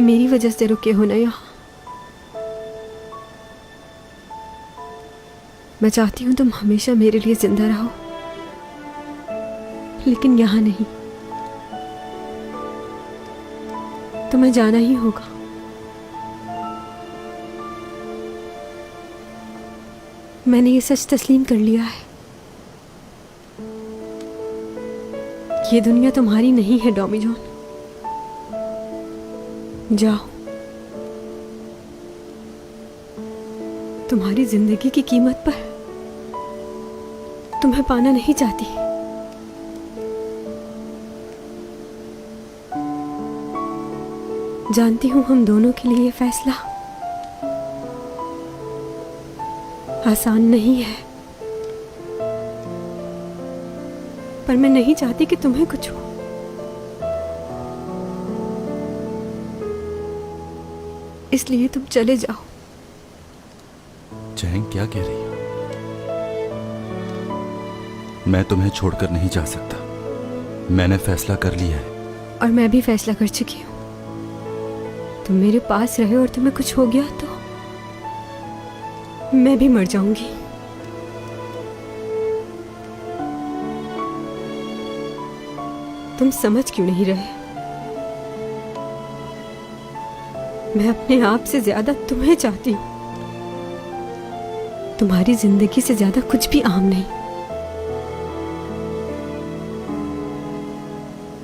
मेरी वजह से रुके हो ना यहाँ। मैं चाहती हूँ तुम हमेशा मेरे लिए जिंदा रहो, लेकिन यहाँ नहीं। तुम्हें जाना ही होगा। मैंने ये सच तस्लीम कर लिया है। ये दुनिया तुम्हारी नहीं है डॉमी जॉन। जाओ। तुम्हारी जिंदगी की कीमत पर तुम्हें पाना नहीं चाहती। जानती हूं हम दोनों के लिए ये फैसला आसान नहीं है, पर मैं नहीं चाहती कि तुम्हें कुछ हो। इसलिए तुम चले जाओ। चैंग, क्या कह रही हो? मैं तुम्हें छोड़कर नहीं जा सकता। मैंने फैसला कर लिया है। और मैं भी फैसला कर चुकी हूँ। तुम मेरे पास रहे और तुम्हें कुछ हो गया तो मैं भी मर जाऊंगी। तुम समझ क्यों नहीं रहे? मैं अपने आप से ज्यादा तुम्हें चाहती हूं। तुम्हारी जिंदगी से ज्यादा कुछ भी अहम नहीं।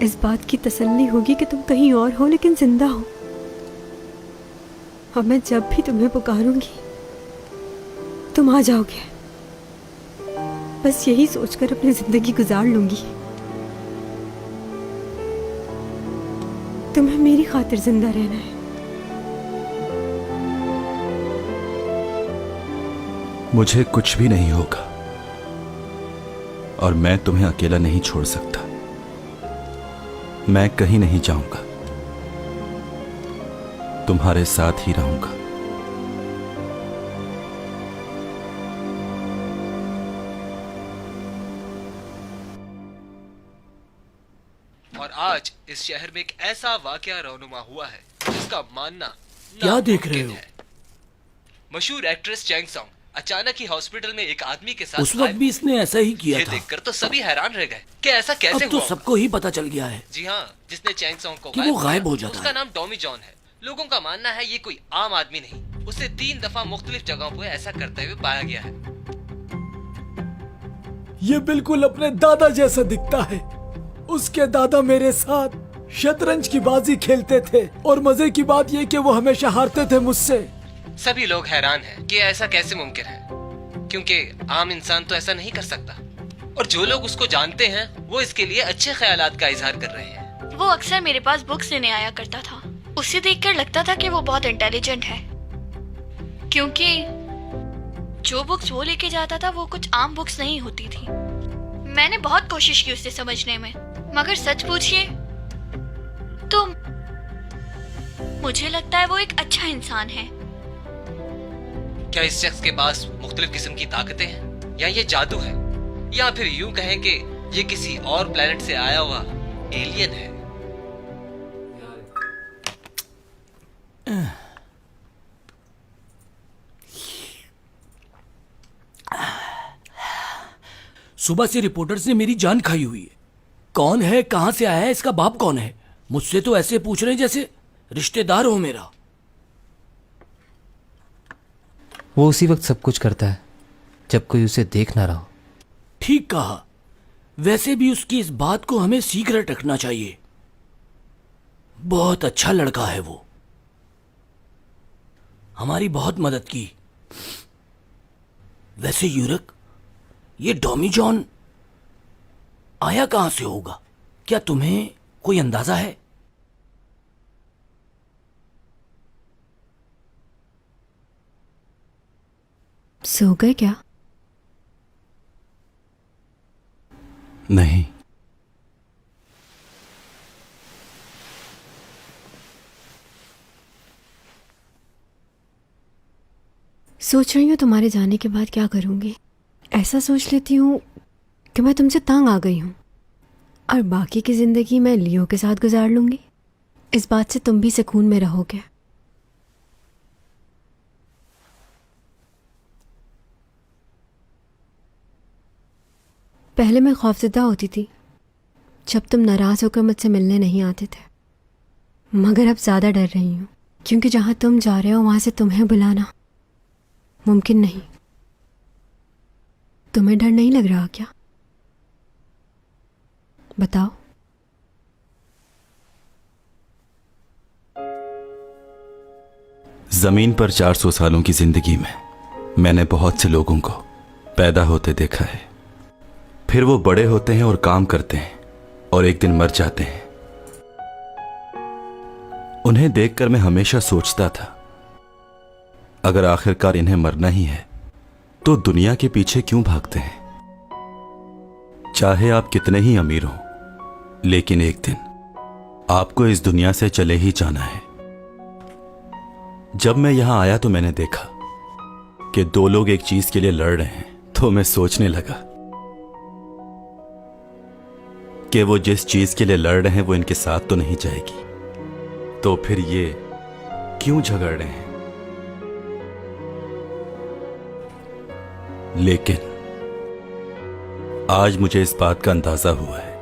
इस बात की तसल्ली होगी कि तुम कहीं और हो लेकिन जिंदा हो। और मैं जब भी तुम्हें पुकारूंगी तुम आ जाओगे। बस यही सोचकर अपनी जिंदगी गुजार लूंगी। तुम्हें मेरी खातिर जिंदा रहना है। मुझे कुछ भी नहीं होगा और मैं तुम्हें अकेला नहीं छोड़ सकता। मैं कहीं नहीं जाऊंगा, तुम्हारे साथ ही रहूंगा। और आज इस शहर में एक ऐसा वाकया रौनुमा हुआ है जिसका मानना क्या देख रहे हो? मशहूर एक्ट्रेस चैंग सॉन्ग अचानक ही हॉस्पिटल में एक आदमी के साथ उस वक्त भी इसने ऐसा ही किया ये था। देखकर तो सभी हैरान रह गए कि ऐसा कैसे अब तो हुआ। सबको ही पता चल गया है जी हाँ, जिसने चैंग सॉन्ग को कि वो गायब हो किया, जाता उसका है। नाम डॉमी जॉन है। लोगों का मानना है ये कोई आम आदमी नहीं, उसे 3 दफा मुख्तलिफ जगहों पर ऐसा करते हुए पाया गया है। ये बिल्कुल अपने दादा जैसा दिखता है। उसके दादा मेरे साथ शतरंज की बाजी खेलते थे और मजे की बात ये कि वो हमेशा हारते थे मुझसे। सभी लोग हैरान हैं कि ऐसा कैसे मुमकिन है, क्योंकि आम इंसान तो ऐसा नहीं कर सकता। और जो लोग उसको जानते हैं वो इसके लिए अच्छे ख्यालात का इजहार कर रहे हैं। वो अक्सर मेरे पास बुक्स लेने आया करता था। उसे देखकर लगता था कि वो बहुत इंटेलिजेंट है, क्योंकि जो बुक्स वो लेके जाता था वो कुछ आम बुक्स नहीं होती थी। मैंने बहुत कोशिश की उसे समझने में, मगर सच पूछिए तो मुझे लगता है वो एक अच्छा इंसान है। क्या इस शख्स के पास मुख्तलिफ किस्म की ताकतें हैं, या ये जादू है, या फिर यूं कहें कि ये किसी और प्लेनेट से आया हुआ एलियन है? सुबह से रिपोर्टर्स ने मेरी जान खाई हुई है। कौन है, कहां से आया है, इसका बाप कौन है? मुझसे तो ऐसे पूछ रहे हैं जैसे रिश्तेदार हो मेरा। वो उसी वक्त सब कुछ करता है जब कोई उसे देख ना रहा हो। ठीक कहा। वैसे भी उसकी इस बात को हमें सीक्रेट रखना चाहिए। बहुत अच्छा लड़का है वो, हमारी बहुत मदद की। वैसे यूरक, ये डॉमी जॉन आया कहां से होगा? क्या तुम्हें कोई अंदाजा है? सो गए क्या? नहीं। सोच रही हूँ तुम्हारे जाने के बाद क्या करूंगी। ऐसा सोच लेती हूँ कि मैं तुमसे तंग आ गई हूँ और बाकी की जिंदगी मैं लियो के साथ गुजार लूंगी। इस बात से तुम भी सुकून में रहोगे। पहले मैं खौफज़दा होती थी जब तुम नाराज़ होकर मुझसे मिलने नहीं आते थे, मगर अब ज़्यादा डर रही हूँ क्योंकि जहाँ तुम जा रहे हो वहाँ से तुम्हें बुलाना मुमकिन नहीं। तुम्हें डर नहीं लग रहा क्या? बताओ। जमीन पर 400 सालों की जिंदगी में मैंने बहुत से लोगों को पैदा होते देखा है, फिर वो बड़े होते हैं और काम करते हैं और एक दिन मर जाते हैं। उन्हें देखकर मैं हमेशा सोचता था, अगर आखिरकार इन्हें मरना ही है तो दुनिया के पीछे क्यों भागते हैं? चाहे आप कितने ही अमीर हो, लेकिन एक दिन आपको इस दुनिया से चले ही जाना है। जब मैं यहां आया तो मैंने देखा कि दो लोग एक चीज के लिए लड़ रहे हैं, तो मैं सोचने लगा कि वो जिस चीज के लिए लड़ रहे हैं वो इनके साथ तो नहीं जाएगी, तो फिर ये क्यों झगड़ रहे हैं? लेकिन आज मुझे इस बात का अंदाजा हुआ है,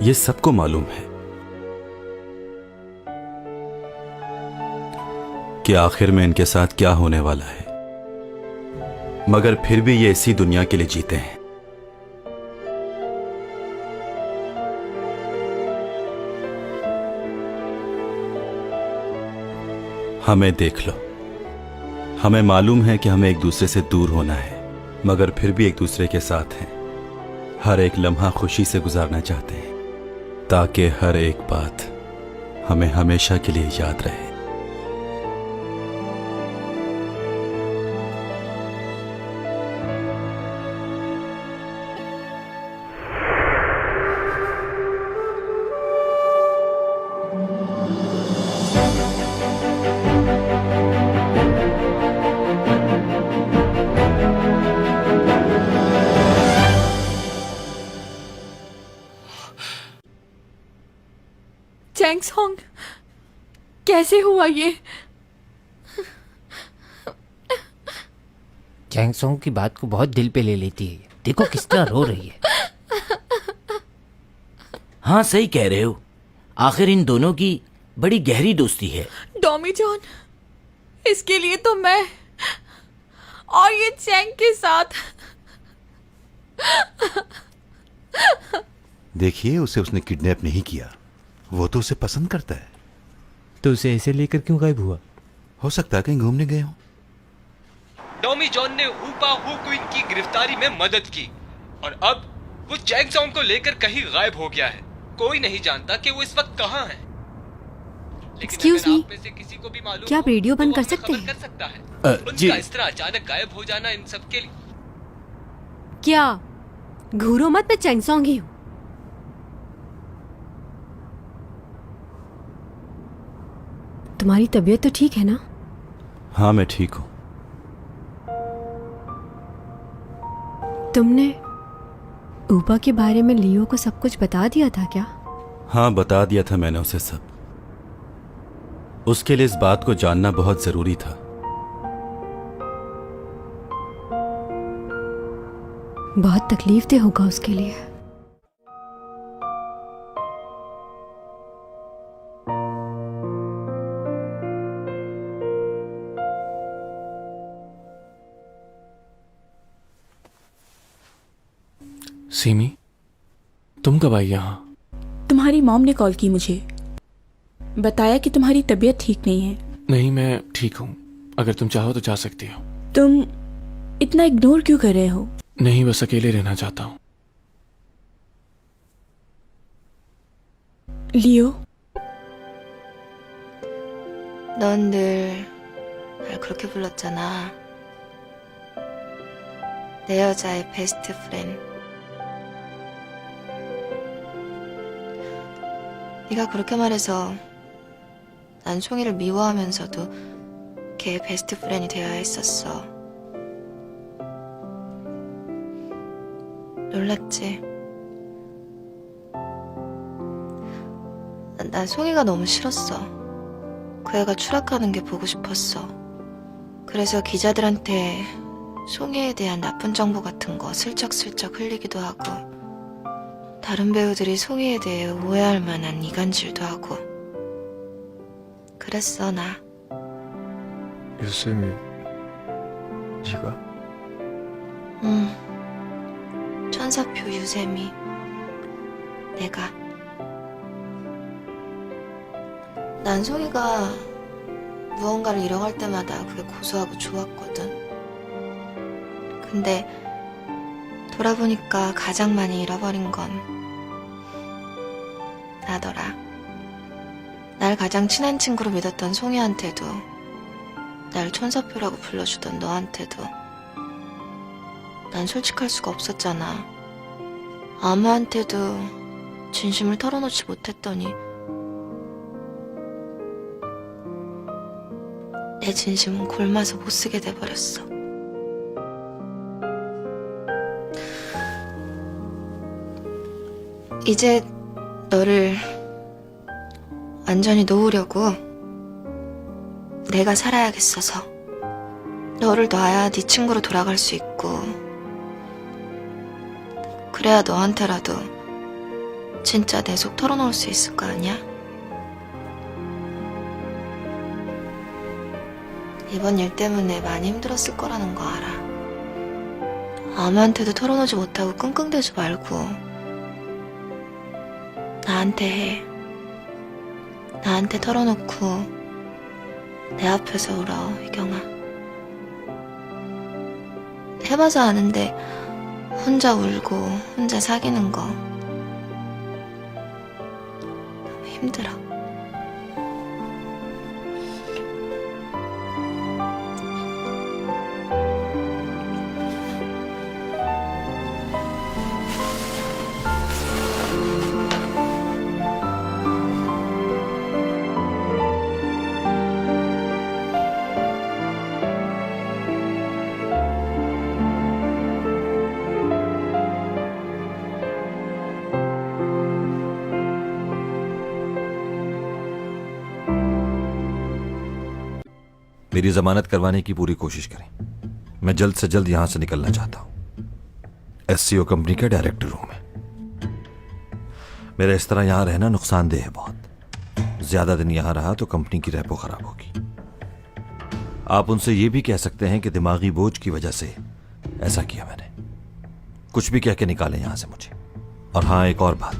ये सबको मालूम है कि आखिर में इनके साथ क्या होने वाला है, मगर फिर भी ये इसी दुनिया के लिए जीते हैं। हमें देख लो, हमें मालूम है कि हमें एक दूसरे से दूर होना है, मगर फिर भी एक दूसरे के साथ हैं। हर एक लम्हा खुशी से गुजारना चाहते हैं ताकि हर एक बात हमें हमेशा के लिए याद रहे। चैंग सॉन्ग, कैसे हुआ ये? चैंग सॉन्ग की बात को बहुत दिल पे ले लेती है। देखो किस तरह रो रही है। हाँ सही कह रहे हो, आखिर इन दोनों की बड़ी गहरी दोस्ती है। डॉमी जॉन, इसके लिए तो मैं और ये चैंग के साथ। देखिए, उसे उसने किडनैप नहीं किया, वो तो उसे पसंद करता है। तो उसे ऐसे लेकर क्यों गायब हुआ? हो सकता है कहीं घूमने गए हो। डॉमी जॉन ने ऊपा हु क्वीन की गिरफ्तारी में मदद की और अब वो चैंग सॉन्ग को लेकर कहीं गायब हो गया है। कोई नहीं जानता कि वो इस वक्त कहाँ है। लेकिन Excuse अगर me, आप में से किसी को भी मालूम क्या आप हो, रेडियो तो बंद वो कर हमें सकते खबर हैं? कर सकता है। जी। उनका इस तरह अचानक गायब हो जाना इन सब के लिए। क्या घूरो मत, मैं चैंग सॉन्ग ही हूं। तुम्हारी तबीयत तो ठीक है ना? हाँ मैं ठीक हूं। तुमने ऊपा के बारे में लियो को सब कुछ बता दिया था क्या? हाँ बता दिया था मैंने उसे सब। उसके लिए इस बात को जानना बहुत जरूरी था। बहुत तकलीफ दे होगा उसके लिए। सीमी, तुम कब आई यहाँ? तुम्हारी मॉम ने कॉल की मुझे, बताया कि तुम्हारी तबीयत ठीक नहीं है। नहीं, मैं ठीक हूँ। अगर तुम चाहो तो जा सकती हो। तुम इतना इग्नोर क्यों कर रहे हो? नहीं, बस अकेले रहना चाहता हूँ। लियो, 넌 늘 날 그렇게 불렀잖아. 내 여자의 베스트 프렌드. 네가 그렇게 말해서 난 송이를 미워하면서도 걔의 베스트 프렌이 되어야 했었어. 놀랐지? 난 송이가 너무 싫었어. 그 애가 추락하는 게 보고 싶었어. 그래서 기자들한테 송이에 대한 나쁜 정보 같은 거 슬쩍슬쩍 흘리기도 하고, 다른 배우들이 송이에 대해 오해할 만한 이간질도 하고 그랬어. 나 유쌤이 네가? 천사표 유세미, 내가. 난 송이가 무언가를 잃어갈 때마다 그게 고소하고 좋았거든. 근데 돌아보니까 가장 많이 잃어버린 건 나더라. 날 가장 친한 친구로 믿었던 송이한테도, 날 천사표라고 불러주던 너한테도 난 솔직할 수가 없었잖아. 아무한테도 진심을 털어놓지 못했더니 내 진심은 골마서 못쓰게 돼버렸어. 이제 너를 완전히 놓으려고 내가 살아야겠어서. 너를 놔야 네 친구로 돌아갈 수 있고, 그래야 너한테라도 진짜 내 속 털어놓을 수 있을 거 아니야? 이번 일 때문에 많이 힘들었을 거라는 거 알아. 아무한테도 털어놓지 못하고 끙끙대지 말고 나한테 해. 나한테 털어놓고 내 앞에서 울어, 희경아. 해봐서 아는데 혼자 울고 혼자 사귀는 거 너무 힘들어. मेरी जमानत करवाने की पूरी कोशिश करें। मैं जल्द से जल्द यहां से निकलना चाहता हूं। एससीओ कंपनी के डायरेक्टर हूं मैं। मेरा इस तरह यहां रहना नुकसानदेह है बहुत। ज्यादा दिन यहां रहा तो कंपनी की रेपो खराब होगी। आप उनसे यह भी कह सकते हैं कि दिमागी बोझ की वजह से ऐसा किया मैंने। कुछ भी कह के निकालें यहां से मुझे। और हां, एक और बात,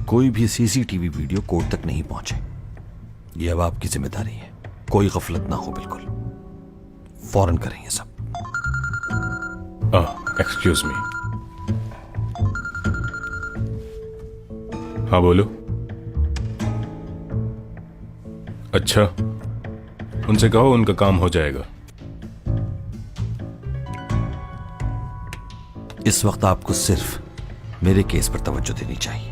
कोई भी सीसीटीवी वीडियो कोर्ट तक नहीं पहुंचे। ये अब आपकी जिम्मेदारी है। कोई गफलत ना हो, बिल्कुल फौरन करें ये सब। Excuse me. हाँ बोलो। अच्छा, उनसे कहो उनका काम हो जाएगा। इस वक्त आपको सिर्फ मेरे केस पर तवज्जो देनी चाहिए।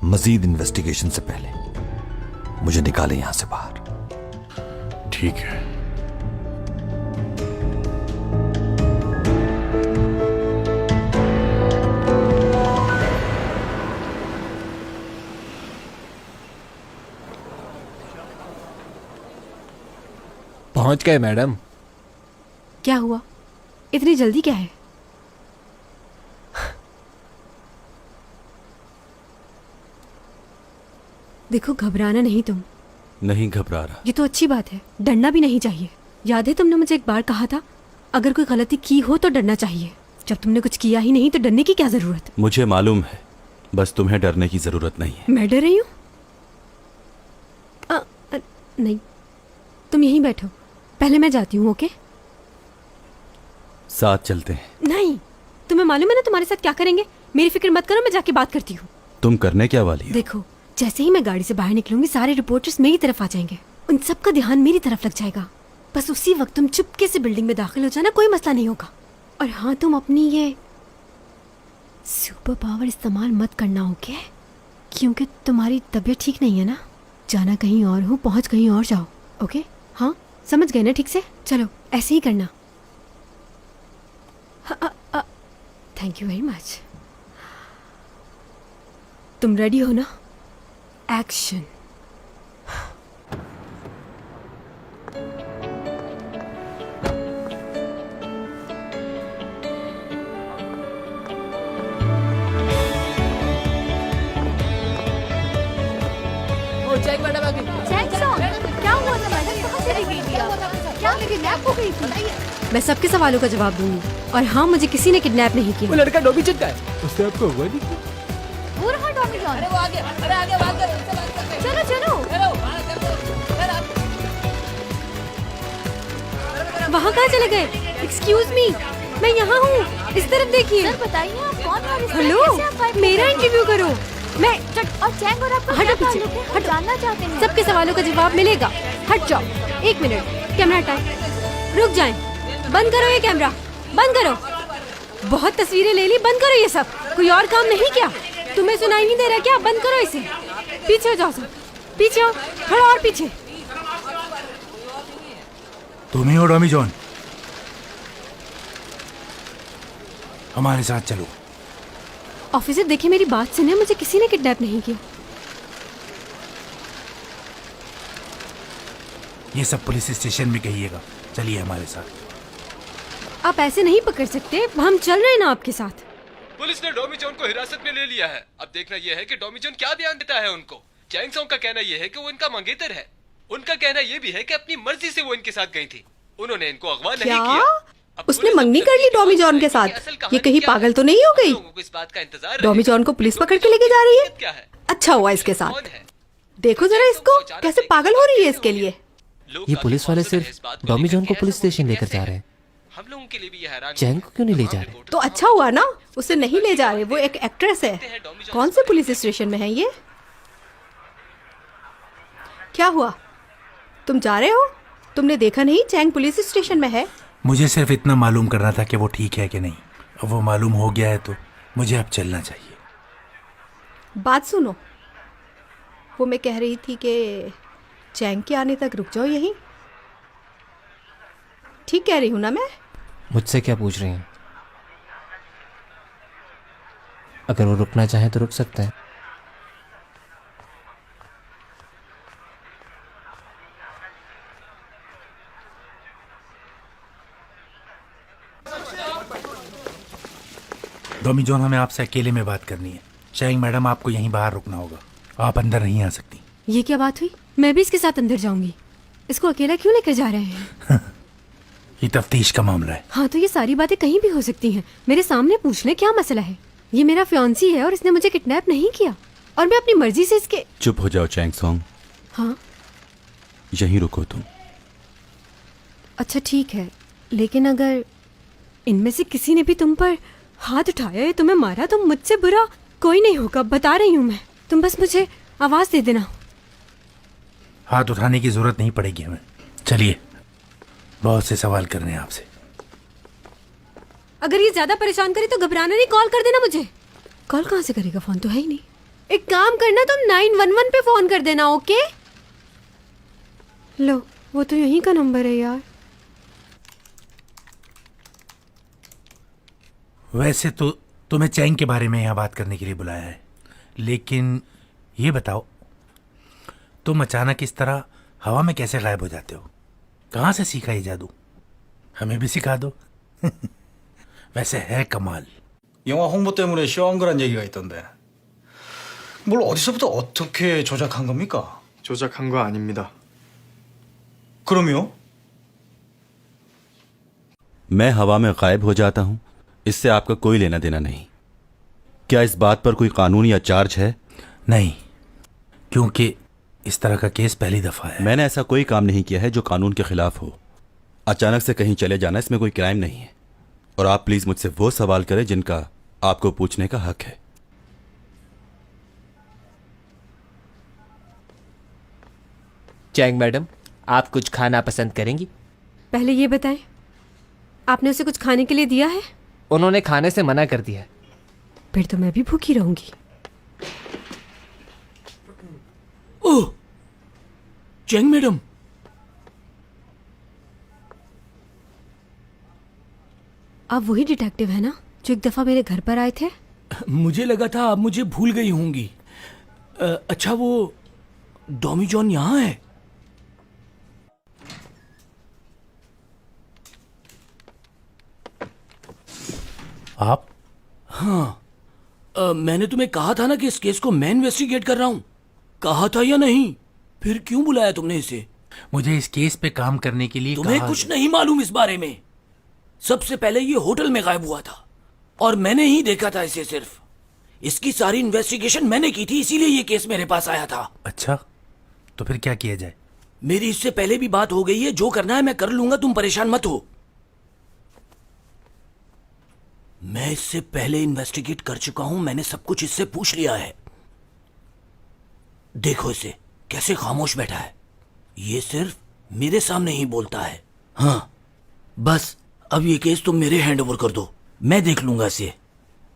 मजीद इन्वेस्टिगेशन से पहले मुझे निकालें यहां से बाहर। ठीक है। पहुंच गए मैडम। क्या हुआ? इतनी जल्दी क्या है? देखो, घबराना नहीं तुम। नहीं घबरा रहा। ये तो अच्छी बात है। डरना भी नहीं चाहिए। याद है तुमने मुझे एक बार कहा था, अगर कोई गलती की हो तो डरना चाहिए। जब तुमने कुछ किया ही नहीं तो डरने की क्या जरूरत? मुझे मालूम है, बस तुम्हें डरने की जरूरत नहीं है। मैं डर रही हूँ? नहीं, तुम यहीं बैठो, पहले मैं जाती हूँ। ओके? साथ चलते हैं। नहीं, तुम्हें मालूम है ना तुम्हारे साथ क्या करेंगे। मेरी फिक्र मत करो, मैं जाके बात करती हूँ। तुम करने क्या वाली हो? देखो, जैसे ही मैं गाड़ी से बाहर निकलूंगी सारे रिपोर्टर्स मेरी तरफ आ जाएंगे। उन सबका ध्यान मेरी तरफ लग जाएगा। बस उसी वक्त तुम चुपके से बिल्डिंग में दाखिल हो जाना, कोई मसला नहीं होगा। और हाँ, तुम अपनी ये सुपर पावर इस्तेमाल मत करना, ओके? क्योंकि तुम्हारी तबीयत ठीक नहीं है ना। जाना कहीं और हो, पहुंच कहीं और जाओ। ओके? हाँ, समझ गए ना ठीक से? चलो, ऐसे ही करना। Thank you very much. तुम रेडी हो ना? एक्शन। क्या हुआ था मैडम? कहाँ चली गई थी आप? क्या किडनैप हो गई थी? मैं सबके सवालों का जवाब दूंगी। और हाँ, मुझे किसी ने किडनैप नहीं वो किया। लड़का डॉमी चल का है, उससे आपको हुआ नहीं? वो रहा टॉमी जॉन। अरे वो आगे चलो चलो। वहाँ कहाँ चले गए? एक्सक्यूज मी, मैं यहाँ हूँ, इस तरफ देखिए। सर बताइए आप कौन और इस हेलो, तरह कैसे आप फाइट मेरा करते हैं? इंटरव्यू करो। मैं और चैंग और आपको हटो क्या पीछे, ताल्लुक है? हम हटो। जानना चाहते हैं। सबके सवालों का जवाब मिलेगा। हट जाओ, 1 मिनट, कैमरा टाइम। रुक जाएं, बंद करो ये कैमरा, बंद करो। बहुत तस्वीरें ले ली, बंद करो ये सब। कोई और काम नहीं क्या? तुम्हें सुनाई नहीं दे रहा क्या? बंद करो इसे। पीछे हो जाओ सब, पीछे हो, थोड़ा और पीछे। तुम ही हो डॉमी जॉन? हमारे साथ चलो। ऑफिसर देखिए, मेरी बात सुने, मुझे किसी ने किडनैप नहीं किया। ये सब पुलिस स्टेशन में कहिएगा। चलिए हमारे साथ। आप ऐसे नहीं पकड़ सकते, हम चल रहे हैं ना आपके साथ। पुलिस ने डॉमी जॉन को हिरासत में ले लिया है। अब देखना यह है कि डॉमी जॉन क्या ध्यान देता है उनको। चैंग सॉन्ग का कहना यह है कि वो इनका मंगेतर है। उनका कहना यह भी है कि अपनी मर्जी से वो इनके साथ गई थी, उन्होंने इनको अगवा नहीं किया। अब उसने पुलिस मंगनी अब कर ली तक डॉमी जॉन के कि साथ? असल ये कहानी कहीं क्या है? पागल तो नहीं हो गई? लोगों को इस बात का इंतजार डॉमी रहेगा। जॉन को पुलिस डॉमी पकड़ के जॉन लेके की जा रही है? हकीकत क्या है? अच्छा हुआ इसके कौन साथ। है? देखो जरा इसको, कैसे पागल हो रही है इसके लिए। लोग ये काफी पुलिस वाले मौसम है सिर्फ इस बात को डॉमी लेकर जॉन को कि पुलिस ऐसा स्टेशन मुमकिन लेकर कैसे जा है? रहे हैं। हम लोगों के लिए भी ये हैरान चैंग को क्यों नहीं ले जा रहे? तो अच्छा हुआ ना, उसे नहीं ले जा रहे, वो एक एक्ट्रेस है। कौन से पुलिस स्टेशन में है ये? क्या हुआ, तुम जा रहे हो? तुमने देखा नहीं चैंग पुलिस स्टेशन में है? मुझे सिर्फ इतना मालूम करना था कि वो ठीक है कि नहीं। अब वो मालूम हो गया है तो मुझे अब चलना चाहिए। बात सुनो, वो मैं कह रही थी कि चैंग के आने तक रुक जाओ यहीं। ठीक कह रही हूँ ना मैं? मुझसे क्या पूछ रही हैं? अगर वो रुकना चाहे तो रुक सकते हैं। डॉमी जॉन, हमें आपसे अकेले में बात करनी है। चैंग मैडम, आपको यहीं बाहर रुकना होगा, आप अंदर नहीं आ सकती। ये क्या बात हुई? मैं भी इसके साथ अंदर जाऊंगी। इसको अकेला क्यों लेकर जा रहे हैं? ये तफ्तीश का मामला है। हाँ, तो ये सारी बातें कहीं भी हो सकती हैं। मेरे सामने पूछ ले, क्या मसला है? ये मेरा फियांसी है और इसने मुझे किडनैप नहीं किया, और मैं अपनी मर्जी से इसके। चुप हो जाओ चैंग सॉन्ग, हाँ यहीं रुको तुम। अच्छा ठीक है, लेकिन अगर इनमें से किसी ने भी तुम पर हाथ उठाया या तुम्हें मारा तो मुझसे बुरा कोई नहीं होगा, बता रही हूँ मैं। तुम बस मुझे आवाज दे देना। हाथ उठाने की जरूरत नहीं पड़ेगी हमें। चलिए, बहुत से सवाल करने हैं आपसे। अगर ये ज्यादा परेशान करे तो घबराना नहीं, कॉल कर देना मुझे। कॉल कहाँ से करेगा? फोन तो है ही नहीं। एक काम करना, तुम 911 पे फोन कर देना, ओके? लो, वो तो यहीं का नंबर है यार। वैसे तो तुम्हें चैंग के बारे में यहाँ बात करने के लिए बुलाया है, लेकिन ये बताओ, तुम अचानक इस तरह हवा में कैसे गायब हो जाते हो? कहाँ से सीखा ये जादू? हमें भी सिखा दो। वैसे है कमाल। 영화 홍보 때문에 쇼한 거란 얘기가 있던데. 뭘 어디서부터 어떻게 조작한 겁니까? 조작한 거 아닙니다. 그럼요? मैं हवा में गायब हो जाता हूं, इससे आपका कोई लेना देना नहीं। क्या इस बात पर कोई कानून या चार्ज है? नहीं, क्योंकि इस तरह का केस पहली दफा है। मैंने ऐसा कोई काम नहीं किया है जो कानून के खिलाफ हो। अचानक से कहीं चले जाना, इसमें कोई क्राइम नहीं है। और आप प्लीज मुझसे वो सवाल करें जिनका आपको पूछने का हक है। चैंग मैडम, आप कुछ खाना पसंद करेंगी? पहले ये बताएं, आपने उसे कुछ खाने के लिए दिया है? उन्होंने खाने से मना कर दिया। फिर तो मैं भी भूखी रहूंगी। ओह, चैंग मैडम, आप वही डिटेक्टिव है ना जो एक दफा मेरे घर पर आए थे? मुझे लगा था आप मुझे भूल गई होंगी। अच्छा, वो डॉमी जॉन यहाँ है? आप? हाँ, मैंने तुम्हें कहा था ना कि इस केस को मैं इन्वेस्टिगेट कर रहा हूँ। कहा था या नहीं? फिर क्यों बुलाया तुमने इसे? मुझे इस केस पे काम करने के लिए तुम्हें कुछ नहीं मालूम इस बारे में। सबसे पहले ये होटल में गायब हुआ था और मैंने ही देखा था इसे। सिर्फ इसकी सारी इन्वेस्टिगेशन मैंने की थी, इसीलिए ये केस मेरे पास आया था। अच्छा, तो फिर क्या किया जाए? मेरी इससे पहले भी बात हो गई है, जो करना है मैं कर लूंगा, तुम परेशान मत हो। मैं इससे पहले इन्वेस्टिगेट कर चुका हूं, मैंने सब कुछ इससे पूछ लिया है। देखो इसे कैसे खामोश बैठा है, ये सिर्फ मेरे सामने ही बोलता है। हाँ, बस अब ये केस तुम मेरे हैंड ओवर कर दो, मैं देख लूंगा इसे।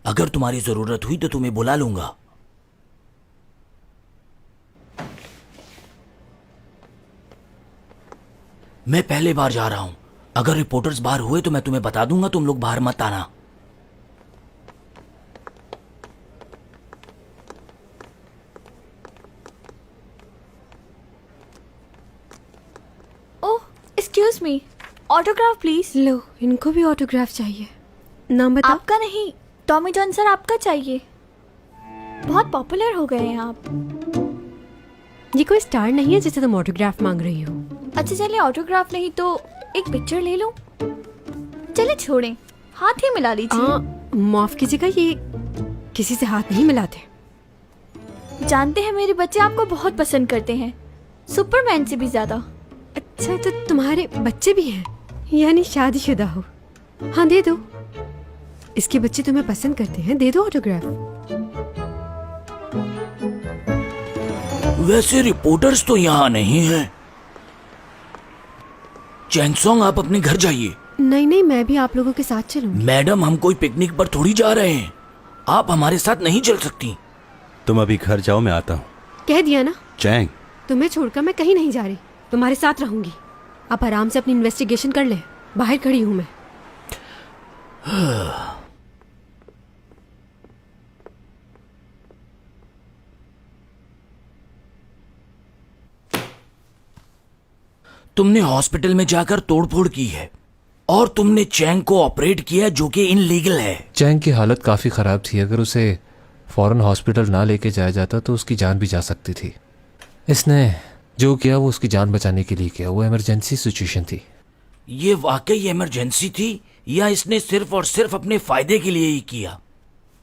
अगर तुम्हारी जरूरत हुई तो तुम्हें बुला लूंगा। मैं पहले बार जा रहा हूं, अगर रिपोर्टर्स बाहर हुए तो मैं तुम्हें बता दूंगा, तुम लोग बाहर मत आना। ओह, एक्सक्यूज मी, ऑटोग्राफ प्लीज। लो, इनको भी ऑटोग्राफ चाहिए। नाम बताओ। आपका नहीं, टॉमी जॉन सर आपका चाहिए। बहुत पॉपुलर हो गए हैं आप। ये कोई स्टार नहीं है जिसे तुम ऑटोग्राफ मांग रही हो। अच्छा चलिए, ऑटोग्राफ नहीं तो एक पिक्चर ले लो। चले छोड़ें, हाथ ही मिला लीजिए। माफ कीजिएगा, ये किसी से हाथ नहीं मिलाते। जानते हैं मेरे बच्चे आपको बहुत पसंद करते हैं, सुपरमैन से भी ज्यादा। अच्छा, तो तुम्हारे बच्चे भी हैं, यानी शादीशुदा हो। हाँ, दे दो। इसके बच्चे तुम्हें पसंद करते हैं, दे दो ऑटोग्राफ। वैसे रिपोर्टर्स तो यहाँ नहीं हैं। चैंगसोंग, आप अपने घर जाइए। नहीं नहीं, मैं भी आप लोगों के साथ चलूंगी। मैडम, हम कोई पिकनिक पर थोड़ी जा रहे हैं, आप हमारे साथ नहीं चल सकती। तुम अभी घर जाओ, मैं आता हूँ। कह दिया ना, चैंग, तुम्हें छोड़कर मैं कहीं नहीं जा रही, तुम्हारे साथ रहूंगी। आप आराम से अपनी इन्वेस्टिगेशन कर ले, बाहर खड़ी हूं मैं। तुमने हॉस्पिटल में जाकर तोड़फोड़ की है और तुमने चैंग को ऑपरेट किया, जो कि इनलीगल है। चैंग की हालत काफ़ी ख़राब थी, अगर उसे फौरन हॉस्पिटल ना लेके जाया जाता तो उसकी जान भी जा सकती थी। इसने जो किया वो उसकी जान बचाने के लिए किया, वो इमरजेंसी सिचुएशन थी। ये वाकई इमरजेंसी थी या इसने सिर्फ और सिर्फ अपने फायदे के लिए ही किया?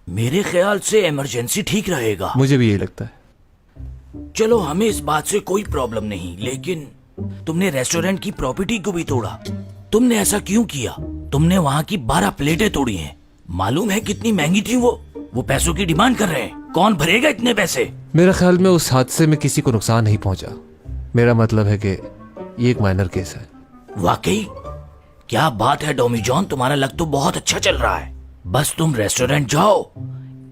मेरे ख्याल से इमरजेंसी ठीक रहेगा। मुझे भी यही लगता है। चलो, हमें इस बात से कोई प्रॉब्लम नहीं, लेकिन तुमने रेस्टोरेंट की प्रॉपर्टी को भी तोड़ा। तुमने ऐसा क्यों किया? तुमने वहाँ की 12 प्लेटें तोड़ी हैं। मालूम है कितनी महंगी थी वो पैसों की डिमांड कर रहे हैं। कौन भरेगा इतने पैसे? मेरा ख्याल में उस हादसे में किसी को नुकसान नहीं पहुंचा। मेरा मतलब है कि ये एक माइनर केस है। वाकई? क्या बात है डॉमी जॉन, तुम्हारा लक तो बहुत अच्छा चल रहा है। बस तुम रेस्टोरेंट जाओ,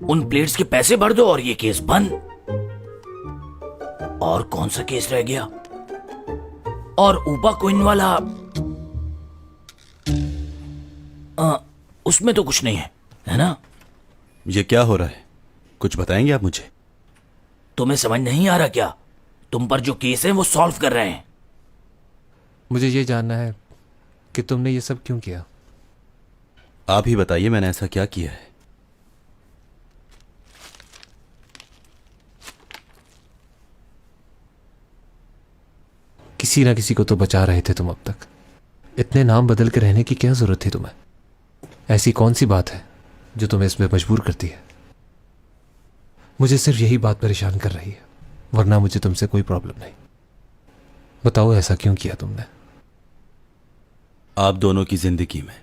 उन प्लेट्स के पैसे भर दो और ये केस बंद। और कौन सा केस रह गया? और ऊपा कोइन वाला, उसमें तो कुछ नहीं है ना? ये क्या हो रहा है, कुछ बताएंगे आप मुझे? तुम्हें समझ नहीं आ रहा क्या? तुम पर जो केस है वो सॉल्व कर रहे हैं। मुझे ये जानना है कि तुमने ये सब क्यों किया। आप ही बताइए, मैंने ऐसा क्या किया है? किसी ना किसी को तो बचा रहे थे तुम अब तक। इतने नाम बदल के रहने की क्या जरूरत थी तुम्हें? ऐसी कौन सी बात है जो तुम्हें इसमें मजबूर करती है? मुझे सिर्फ यही बात परेशान कर रही है, वरना मुझे तुमसे कोई प्रॉब्लम नहीं। बताओ, ऐसा क्यों किया तुमने? आप दोनों की जिंदगी में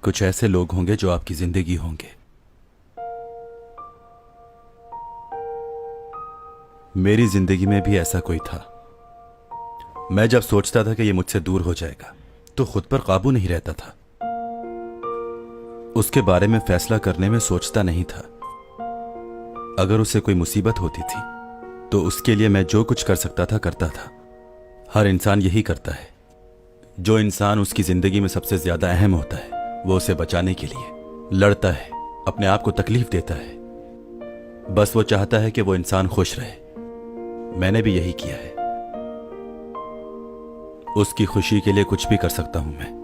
कुछ ऐसे लोग होंगे जो आपकी जिंदगी होंगे। मेरी जिंदगी में भी ऐसा कोई था। मैं जब सोचता था कि ये मुझसे दूर हो जाएगा तो खुद पर काबू नहीं रहता था। उसके बारे में फैसला करने में सोचता नहीं था। अगर उसे कोई मुसीबत होती थी तो उसके लिए मैं जो कुछ कर सकता था करता था। हर इंसान यही करता है। जो इंसान उसकी जिंदगी में सबसे ज्यादा अहम होता है वो उसे बचाने के लिए लड़ता है, अपने आप को तकलीफ देता है। बस वो चाहता है कि वो इंसान खुश रहे। मैंने भी यही किया है। उसकी खुशी के लिए कुछ भी कर सकता हूं मैं।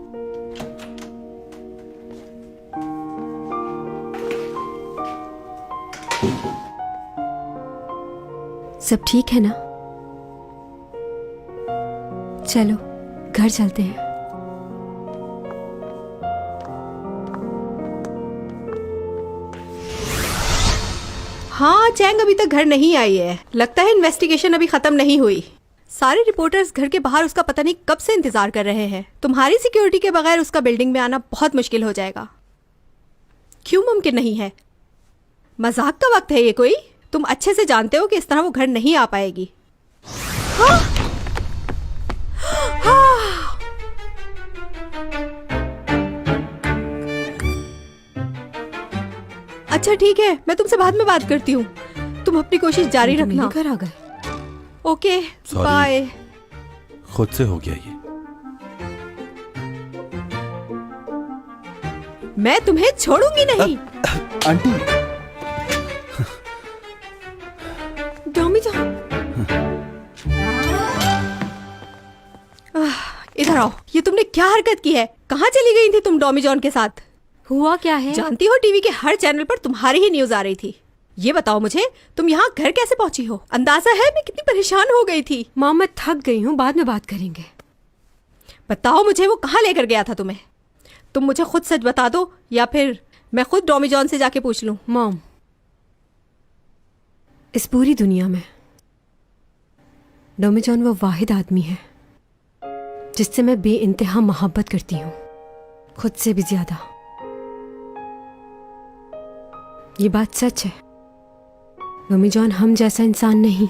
सब ठीक है ना? चलो घर चलते हैं। हाँ, चैंग अभी तक घर नहीं आई है। लगता है इन्वेस्टिगेशन अभी खत्म नहीं हुई। सारे रिपोर्टर्स घर के बाहर उसका पता नहीं कब से इंतजार कर रहे हैं। तुम्हारी सिक्योरिटी के बगैर उसका बिल्डिंग में आना बहुत मुश्किल हो जाएगा। क्यों मुमकिन नहीं है? मजाक का वक्त है ये कोई? तुम अच्छे से जानते हो कि इस तरह वो घर नहीं आ पाएगी। हाँ? हाँ। अच्छा ठीक है, मैं तुमसे बाद में बात करती हूँ। तुम अपनी कोशिश जारी रखना। घर आ गए। Okay Sorry. बाय। खुद से हो गया ये। मैं तुम्हें छोड़ूंगी नहीं। आंटी। डॉमी जान, इधर आओ। ये तुमने क्या हरकत की है? कहाँ चली गई थी तुम डॉमी जॉन के साथ? हुआ क्या है? जानती हो टीवी के हर चैनल पर तुम्हारी ही न्यूज आ रही थी। ये बताओ मुझे, तुम यहाँ घर कैसे पहुंची हो? अंदाजा है मैं कितनी परेशान हो गई थी। मॉम मैं थक गई हूँ, बाद में बात करेंगे। बताओ मुझे वो कहाँ लेकर गया था तुम्हें? तुम मुझे खुद सच बता दो या फिर मैं खुद डॉमी जॉन से जाके पूछ लूं। मॉम, इस पूरी दुनिया में डॉमी जॉन वो वाहिद आदमी है जिससे मैं बेइंतहा मोहब्बत करती हूँ, खुद से भी ज्यादा। ये बात सच है। डॉमी जॉन हम जैसा इंसान नहीं,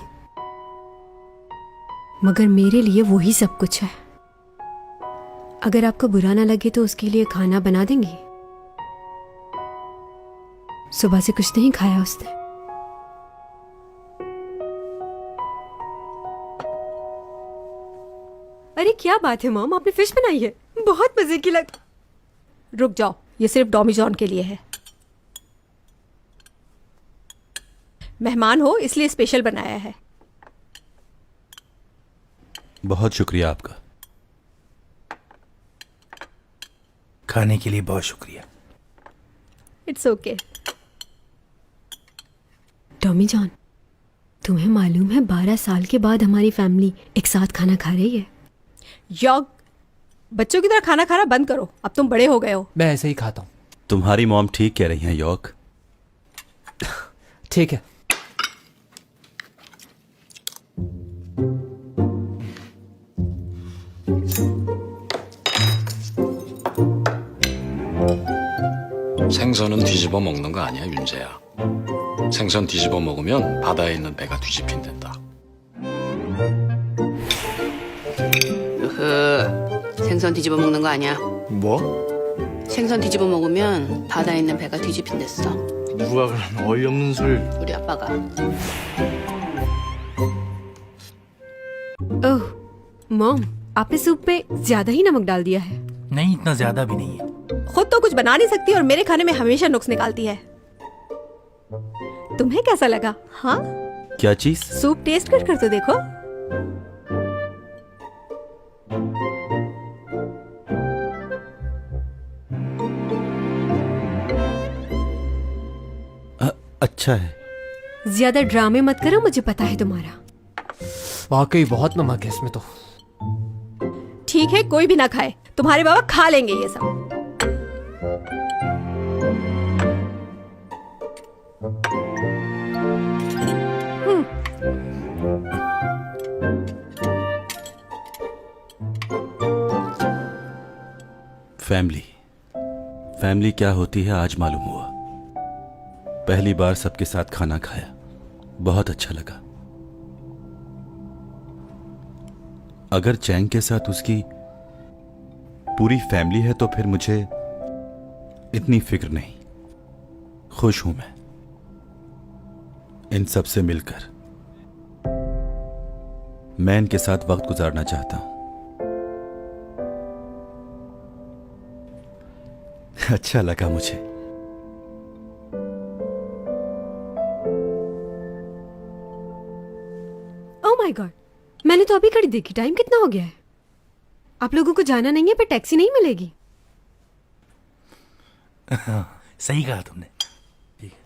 मगर मेरे लिए वो ही सब कुछ है। अगर आपको बुरा ना लगे तो उसके लिए खाना बना देंगी? सुबह से कुछ नहीं खाया उसने। अरे क्या बात है मॉम, आपने फिश बनाई है, बहुत मजे की लग। रुक जाओ, ये सिर्फ डॉमी जॉन के लिए है। मेहमान हो इसलिए स्पेशल बनाया है। बहुत शुक्रिया आपका। खाने के लिए बहुत शुक्रिया। It's okay. टॉमी जॉन, तुम्हें मालूम है 12 साल के बाद हमारी फैमिली एक साथ खाना खा रही है। यॉग, बच्चों की तरह खाना खाना बंद करो, अब तुम बड़े हो गए हो। मैं ऐसे ही खाता हूँ। तुम्हारी मॉम ठीक कह रही हैं यॉक। ठीक है। 생선은 뒤집어 먹는 거 아니야, 윤재야. 생선 뒤집어 먹으면 바다에 있는 배가 뒤집힌댄다. 생선 뒤집어 먹는 거 아니야. 뭐? 생선 뒤집어 먹으면 바다에 있는 배가 뒤집힌댔어. 누가 그런 어이없는 소리를. 우리 아빠가. ओह मॉम, आपने सूप पे ज्यादा ही नमक डाल दिया है। नहीं, इतना ज्यादा भी नहीं है। खुद तो कुछ बना नहीं सकती और मेरे खाने में हमेशा नुक्स निकालती है। तुम्हें कैसा लगा? हाँ, क्या चीज? सूप टेस्ट कर तो देखो। अच्छा है। ज्यादा ड्रामे मत करो, मुझे पता है तुम्हारा। वाकई बहुत नमक है इसमें तो। ठीक है, कोई भी ना खाए, तुम्हारे बाबा खा लेंगे ये सब। फैमिली क्या होती है आज मालूम हुआ। पहली बार सबके साथ खाना खाया, बहुत अच्छा लगा। अगर चैंग के साथ उसकी पूरी फैमिली है तो फिर मुझे इतनी फिक्र नहीं। खुश हूं मैं इन सब से मिलकर। मैं इनके साथ वक्त गुजारना चाहता हूं। अच्छा लगा मुझे। माय गॉड, मैंने तो अभी घड़ी देखी, टाइम कितना हो गया है? आप लोगों को जाना नहीं है, पर टैक्सी नहीं मिलेगी। सही कहा तुमने। ठीक है,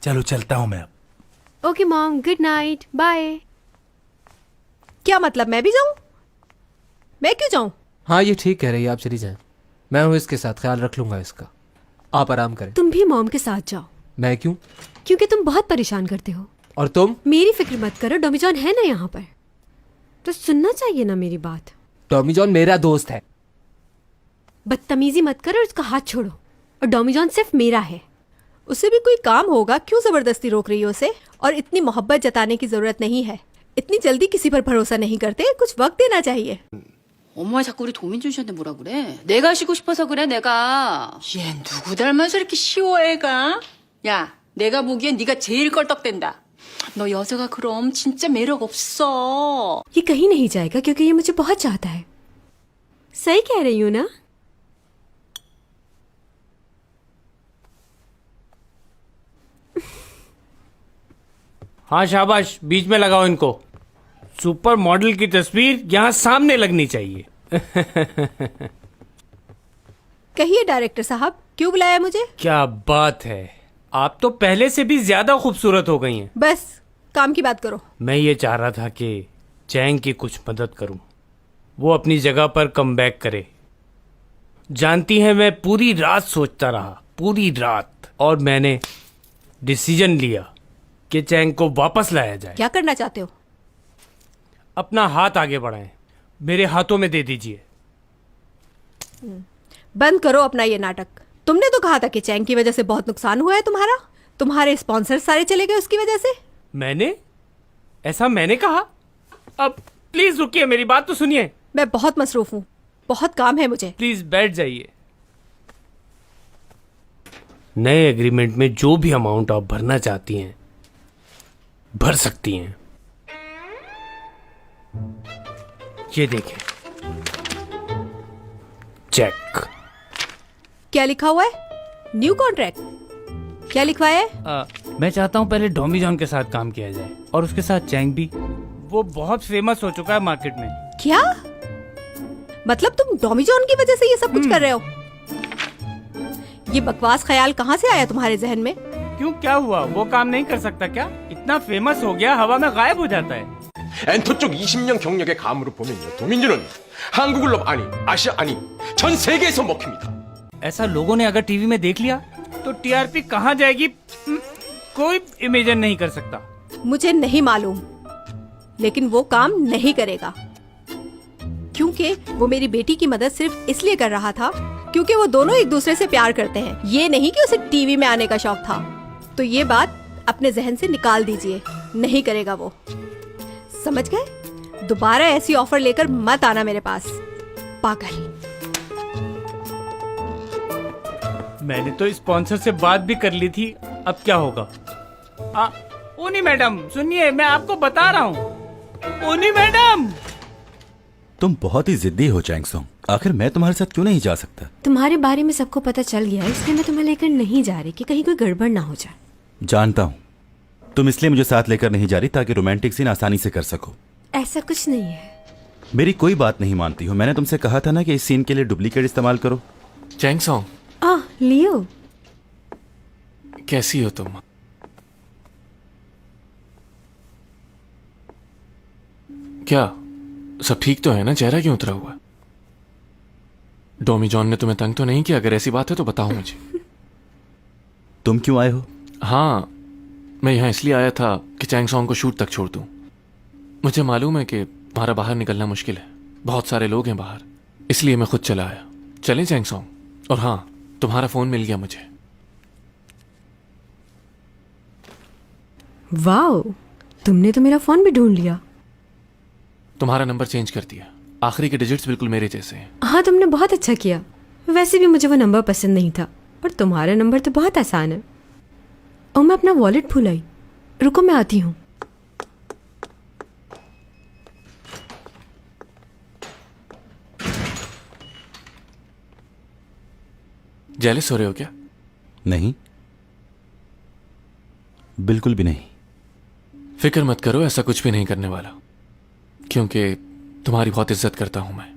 चलो चलता हूं मैं अब। Okay mom, good night, bye. क्या मतलब मैं भी जाऊं? मैं क्यों जाऊं? हाँ ये ठीक कह रही है, आप चली जाएं। मैं हूँ इसके साथ, ख्याल रख लूंगा इसका। आप आराम करें। तुम भी मॉम के साथ जाओ। मैं क्यों? क्योंकि तुम बहुत परेशान करते हो। और तुम? मेरी फिक्र मत करो, डॉमी जॉन है ना यहाँ पर, तो सुनना चाहिए ना मेरी बात। टॉमी जॉन मेरा दोस्त है। बदतमीजी मत करो और उसका हाथ छोड़ो। और डॉमी जॉन सिर्फ मेरा है। उसे भी कोई काम होगा, क्यों जबरदस्ती रोक रही हो उसे? और इतनी मोहब्बत जताने की जरूरत नहीं है। इतनी जल्दी किसी पर भरोसा नहीं करते, कुछ वक्त देना चाहिए। 엄마가 자꾸 우리 도민준 씨한테 뭐라 그래? 내가 쉬고 싶어서 그래, 내가. 얘 누구 닮아서 이렇게 쉬워, 애가? 야, 내가 보기엔 네가 제일 껄떡댄다. 너 여자가 그럼 진짜 매력 없어. ये कहीं नहीं जाएगा क्योंकि ये मुझे बहुत चाहता है। सही कह रही हूँ ना? हाँ शाबाश, बीच में लगाओ इनको। सुपर मॉडल की तस्वीर यहाँ सामने लगनी चाहिए। कहिए डायरेक्टर साहब, क्यों बुलाया मुझे? क्या बात है, आप तो पहले से भी ज्यादा खूबसूरत हो गई हैं। बस काम की बात करो। मैं ये चाह रहा था कि चैंग की कुछ मदद करूं, वो अपनी जगह पर कम बैक करे। जानती हैं, मैं पूरी रात सोचता रहा, पूरी रात, और मैंने डिसीजन लिया कि चैंग को वापस लाया जाए। क्या करना चाहते हो? अपना हाथ आगे बढ़ाएं, मेरे हाथों में दे दीजिए। बंद करो अपना ये नाटक। तुमने तो कहा था कि चैंग की वजह से बहुत नुकसान हुआ है तुम्हारा। तुम्हारे स्पॉन्सर सारे चले गए उसकी वजह से। मैंने कहा? अब प्लीज रुकिए, मेरी बात तो सुनिए। मैं बहुत मसरूफ हूँ, बहुत काम है मुझे। प्लीज बैठ जाइए। नए एग्रीमेंट में जो भी अमाउंट आप भरना चाहती हैं भर सकती हैं। ये देखें, चेक। क्या लिखा हुआ है? New contract? क्या लिखवा है? मैं चाहता हूं पहले डॉमी जॉन के साथ काम किया जाए, और उसके साथ चैंग भी। वो बहुत फेमस हो चुका है मार्केट में। क्या मतलब तुम डॉमी जॉन की वजह से ये सब कुछ कर रहे हो? ये बकवास ख्याल कहाँ से आया तुम्हारे जहन में? क्यों, क्या हुआ? वो काम नहीं कर सकता क्या? इतना फेमस हो गया, हवा में गायब हो जाता है। 엔터 쪽 20년 경력의 감으로 보면요, 도민준은 한국을 아니 아시아 아니 전 세계에서 먹힙니다. ऐसा लोगों ने अगर टीवी में देख लिया तो टीआरपी कहाँ जाएगी कोई इमेजिन नहीं कर सकता। मुझे नहीं मालूम, लेकिन वो काम नहीं करेगा, क्योंकि वो मेरी बेटी की मदद सिर्फ इसलिए कर रहा था क्योंकि वो दोनों एक दूसरे से प्यार करते हैं। ये नहीं कि उसे टीवी में आने का शौक था। तो ये बात अपने जहन से निकाल दीजिए, नहीं करेगा वो। समझ गए? दोबारा ऐसी ऑफर लेकर मत आना मेरे पास, पागल। मैंने तो स्पॉन्सर से बात भी कर ली थी, अब क्या होगा? ओनी मैडम सुनिए, मैं आपको बता रहा हूँ। ओनी मैडम, तुम बहुत ही जिद्दी हो चैंग सोंग। आखिर मैं तुम्हारे साथ क्यों नहीं जा सकता? तुम्हारे बारे में सबको पता चल गया, इसलिए मैं तुम्हें लेकर नहीं जा रही कि कहीं कोई गड़बड़ ना हो जाए। जानता हूँ, तुम इसलिए मुझे साथ लेकर नहीं जा रही ताकि रोमांटिक सीन आसानी से कर सको। ऐसा कुछ नहीं है। मेरी कोई बात नहीं मानती हो। मैंने तुमसे कहा था ना कि इस सीन के लिए डुप्लीकेट इस्तेमाल करो। चैंग सॉन्ग, लियो, कैसी हो तुम? क्या सब ठीक तो है ना? चेहरा क्यों उतरा हुआ? डॉमी जॉन ने तुम्हें तंग तो नहीं किया? अगर ऐसी बात है तो बताओ मुझे। तुम क्यों आए हो? हाँ, मैं यहाँ इसलिए आया था कि चैंग सॉन्ग को शूट तक छोड़ दूं। मुझे मालूम है कि तुम्हारा बाहर निकलना मुश्किल है, बहुत सारे लोग हैं बाहर, इसलिए मैं खुद चला आया। चलें चैंग सॉन्ग? और हाँ, तुम्हारा फोन मिल गया मुझे। वाओ, तुमने तो मेरा फोन भी ढूंढ लिया। तुम्हारा नंबर चेंज कर दिया, आखिरी के डिजिट्स बिल्कुल मेरे जैसे हैं। हाँ, तुमने बहुत अच्छा किया। वैसे भी मुझे वो नंबर पसंद नहीं था, और तुम्हारा नंबर तो बहुत आसान है। और मैं अपना वॉलेट भूल आई, रुको मैं आती हूँ। जेलस हो रहे हो क्या? नहीं, बिल्कुल भी नहीं। फिक्र मत करो, ऐसा कुछ भी नहीं करने वाला। क्योंकि तुम्हारी बहुत इज्जत करता हूं मैं।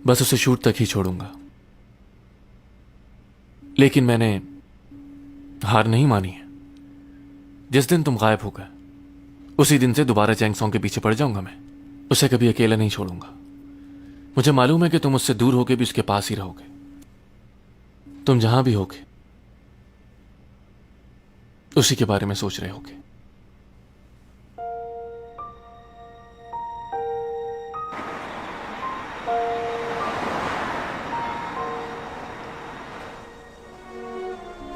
बस उसे शूट तक ही छोड़ूंगा। लेकिन मैंने हार नहीं मानी है। जिस दिन तुम गायब हो गए उसी दिन से दोबारा चैंग सॉन्ग के पीछे पड़ जाऊंगा मैं। उसे कभी अकेला नहीं छोड़ूंगा। मुझे मालूम है कि तुम उससे दूर होके भी उसके पास ही रहोगे। तुम जहां भी होगे उसी के बारे में सोच रहे होगे।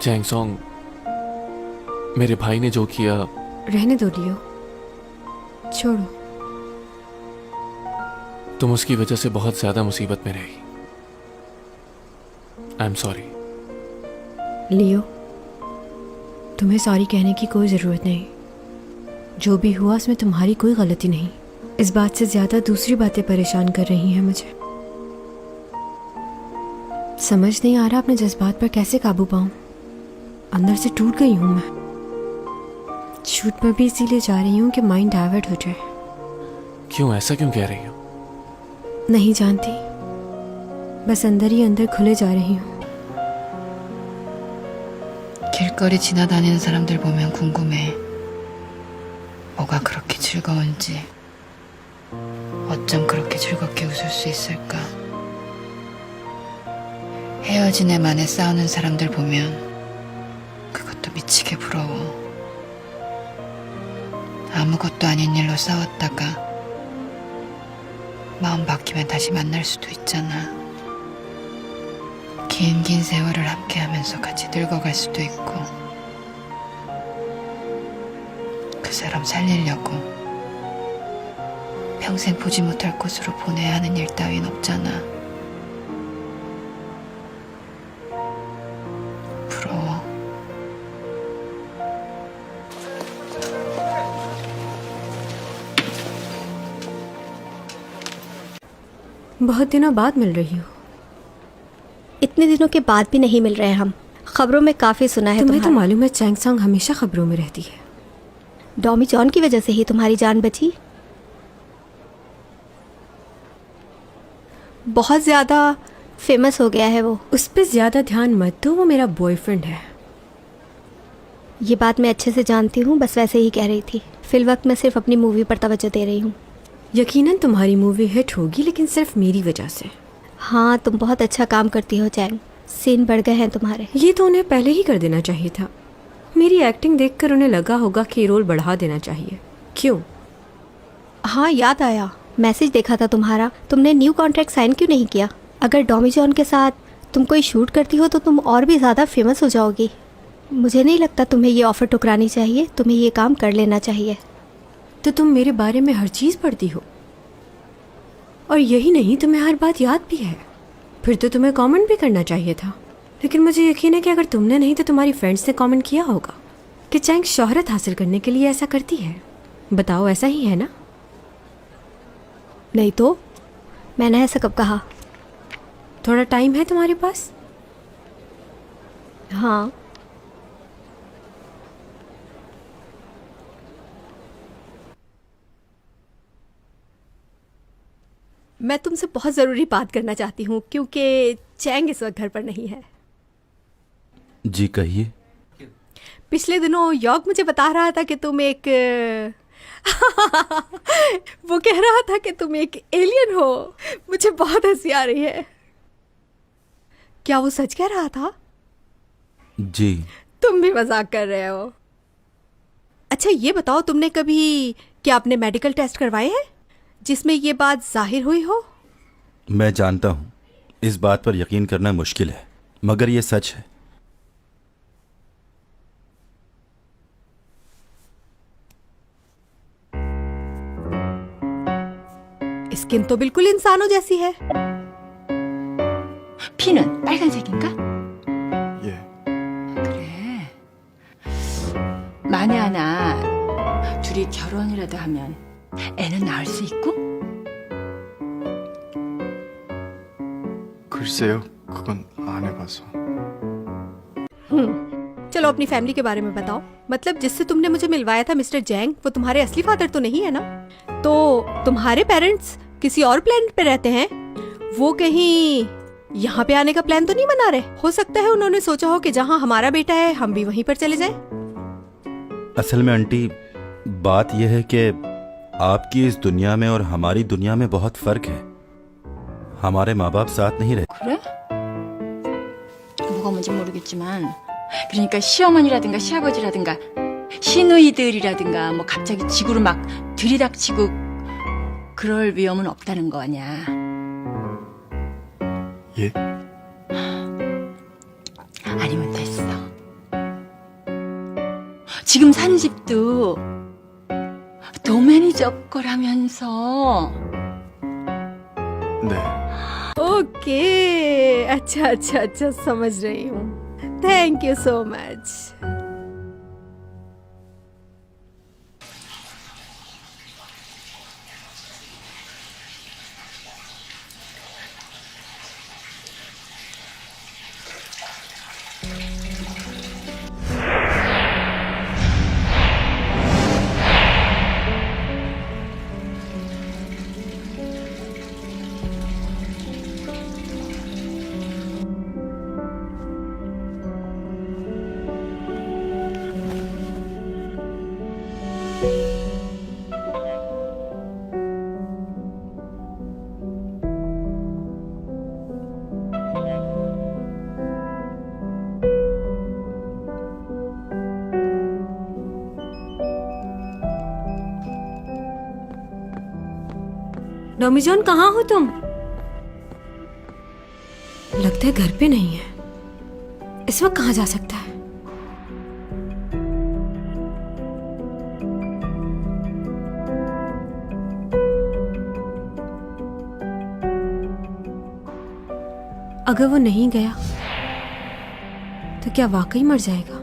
चैंग सॉन्ग, मेरे भाई ने जो किया। रहने दो लियो, छोड़ो। तुम उसकी वजह से बहुत ज्यादा मुसीबत में रही। I am sorry. लियो, तुम्हें सॉरी कहने की कोई ज़रूरत नहीं। जो भी हुआ उसमें तुम्हारी कोई गलती नहीं। इस बात से ज़्यादा दूसरी बातें परेशान कर रही हैं मुझे। समझ नहीं आ रहा अपने जज्बात पर कैसे काबू पाऊं। अंदर से टूट गई हूं मैं। शूट पर भी इसीलिए जा रही हूं कि माइंड डाइवर्ट हो जाए। क्यों, ऐसा क्यों कह रही हो? नहीं जानती, बस अंदर ही अंदर खुले जा रही हूं। 길거리 지나다니는 사람들 보면 궁금해. 뭐가 그렇게 즐거운지, 어쩜 그렇게 즐겁게 웃을 수 있을까? 헤어진 애 만에 싸우는 사람들 보면 그것도 미치게 부러워. 아무것도 아닌 일로 싸웠다가 마음 바뀌면 다시 만날 수도 있잖아. 긴 세월을 함께하면서 같이 늙어갈 수도 있고. 그 사람 살리려고 평생 보지 못할 곳으로 보내야 하는 일 따윈 없잖아. 부러워. बहुत दिनों बाद मिल रही हो। इतने दिनों के बाद भी नहीं मिल रहे हम। खबरों में काफ़ी सुना है तुम्हें तो मालूम है चैंग सॉन्ग हमेशा खबरों में रहती है। डॉमी जॉन की वजह से ही तुम्हारी जान बची। बहुत ज़्यादा फेमस हो गया है वो। उस पर ज़्यादा ध्यान मत दो, वो मेरा बॉयफ्रेंड है। ये बात मैं अच्छे से जानती हूँ, बस वैसे ही कह रही थी। फिलवक्त मैं सिर्फ अपनी मूवी पर तवज्जो दे रही हूँ। यकीनन तुम्हारी मूवी हिट होगी, लेकिन सिर्फ मेरी वजह से। हाँ, तुम बहुत अच्छा काम करती हो चैंग। सीन बढ़ गए हैं तुम्हारे। ये तो उन्हें पहले ही कर देना चाहिए था। मेरी एक्टिंग देखकर उन्हें लगा होगा कि रोल बढ़ा देना चाहिए। क्यों? हाँ, याद आया, मैसेज देखा था तुम्हारा। तुमने न्यू कॉन्ट्रैक्ट साइन क्यों नहीं किया? अगर डॉमी जॉन के साथ तुम कोई शूट करती हो तो तुम और भी ज़्यादा फेमस हो जाओगी। मुझे नहीं लगता तुम्हें ये ऑफ़र ठुकरानी चाहिए। तुम्हें ये काम कर लेना चाहिए। तो तुम मेरे बारे में हर चीज़ पढ़ती हो, और यही नहीं, तुम्हें हर बात याद भी है। फिर तो तुम्हें कमेंट भी करना चाहिए था। लेकिन मुझे यकीन है कि अगर तुमने नहीं तो तुम्हारी फ्रेंड्स ने कमेंट किया होगा कि चैंग शोहरत हासिल करने के लिए ऐसा करती है। बताओ, ऐसा ही है ना? नहीं तो मैंने ऐसा कब कहा? थोड़ा टाइम है तुम्हारे पास? हाँ। मैं तुमसे बहुत ज़रूरी बात करना चाहती हूँ, क्योंकि चैंग इस वक्त घर पर नहीं है। जी कहिए। पिछले दिनों यॉर्क मुझे बता रहा था कि तुम एक वो कह रहा था कि तुम एक एलियन हो। मुझे बहुत हंसी आ रही है। क्या वो सच कह रहा था? जी। तुम भी मजाक कर रहे हो। अच्छा ये बताओ, तुमने कभी क्या अपने मेडिकल टेस्ट करवाए हैं जिसमें ये बात जाहिर हुई हो? मैं जानता हूं इस बात पर यकीन करना मुश्किल है, मगर ये सच है। स्किन तो बिल्कुल इंसानों जैसी है। 피는 빨간색인가? 예. 그래. 만에 하나 둘이 결혼이라도 하면 애는 낳을 수 있고? 글쎄요, 그건 안 해봐서. चलो अपनी फैमिली के बारे में बताओ। मतलब जिससे तुमने मुझे मिलवाया था मिस्टर जैंग, वो तुम्हारे असली फादर तो नहीं है ना? तो तुम्हारे पेरेंट्स किसी और प्लेनेट पे रहते हैं? वो कहीं यहाँ पे आने का प्लान तो नहीं बना रहे? हो सकता है उन्होंने सोचा हो कि जहाँ हमारा बेटा है हम भी वहीं पर चले जाएं। असल में आंटी बात यह है कि आपकी इस दुनिया में और हमारी दुनिया में बहुत फर्क है। हमारे माँ बाप साथ नहीं रहते। 그래? 뭐가 뭔지 모르겠지만 그러니까 시어머니라든가 시아버지라든가 시누이들이라든가 뭐 갑자기 지구로 막 들이닥치고 그럴 위험은 없다는 거냐? 예? 아니면 됐어. 지금 산 집도 도매니저 거라면서. 네. ओके, अच्छा अच्छा अच्छा, समझ रही हूँ। Thank you so much. Domi John, कहाँ हो तुम? लगता है घर पे नहीं है। इस वक्त कहाँ जा सकता है? अगर वो नहीं गया तो क्या वाकई मर जाएगा?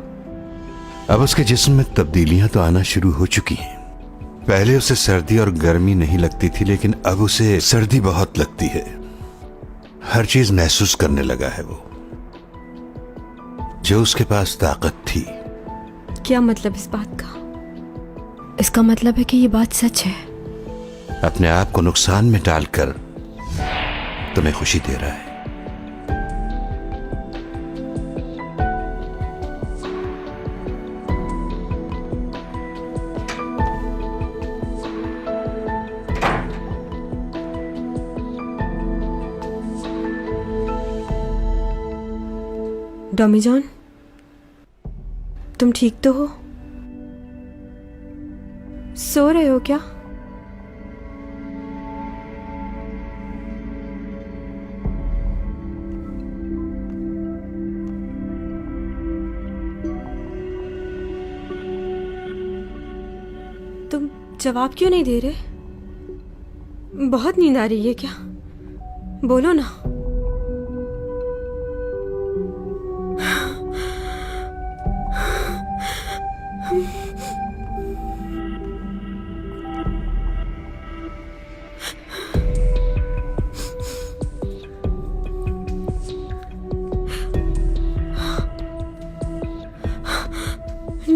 अब उसके जिस्म में तब्दीलियां तो आना शुरू हो चुकी हैं। पहले उसे सर्दी और गर्मी नहीं लगती थी, लेकिन अब उसे सर्दी बहुत लगती है। हर चीज महसूस करने लगा है वो, जो उसके पास ताकत थी। क्या मतलब इस बात का? इसका मतलब है कि ये बात सच है। अपने आप को नुकसान में डालकर तुम्हें खुशी दे रहा है। डॉमी जॉन, तुम ठीक तो हो? सो रहे हो क्या? तुम जवाब क्यों नहीं दे रहे? बहुत नींद आ रही है क्या? बोलो ना।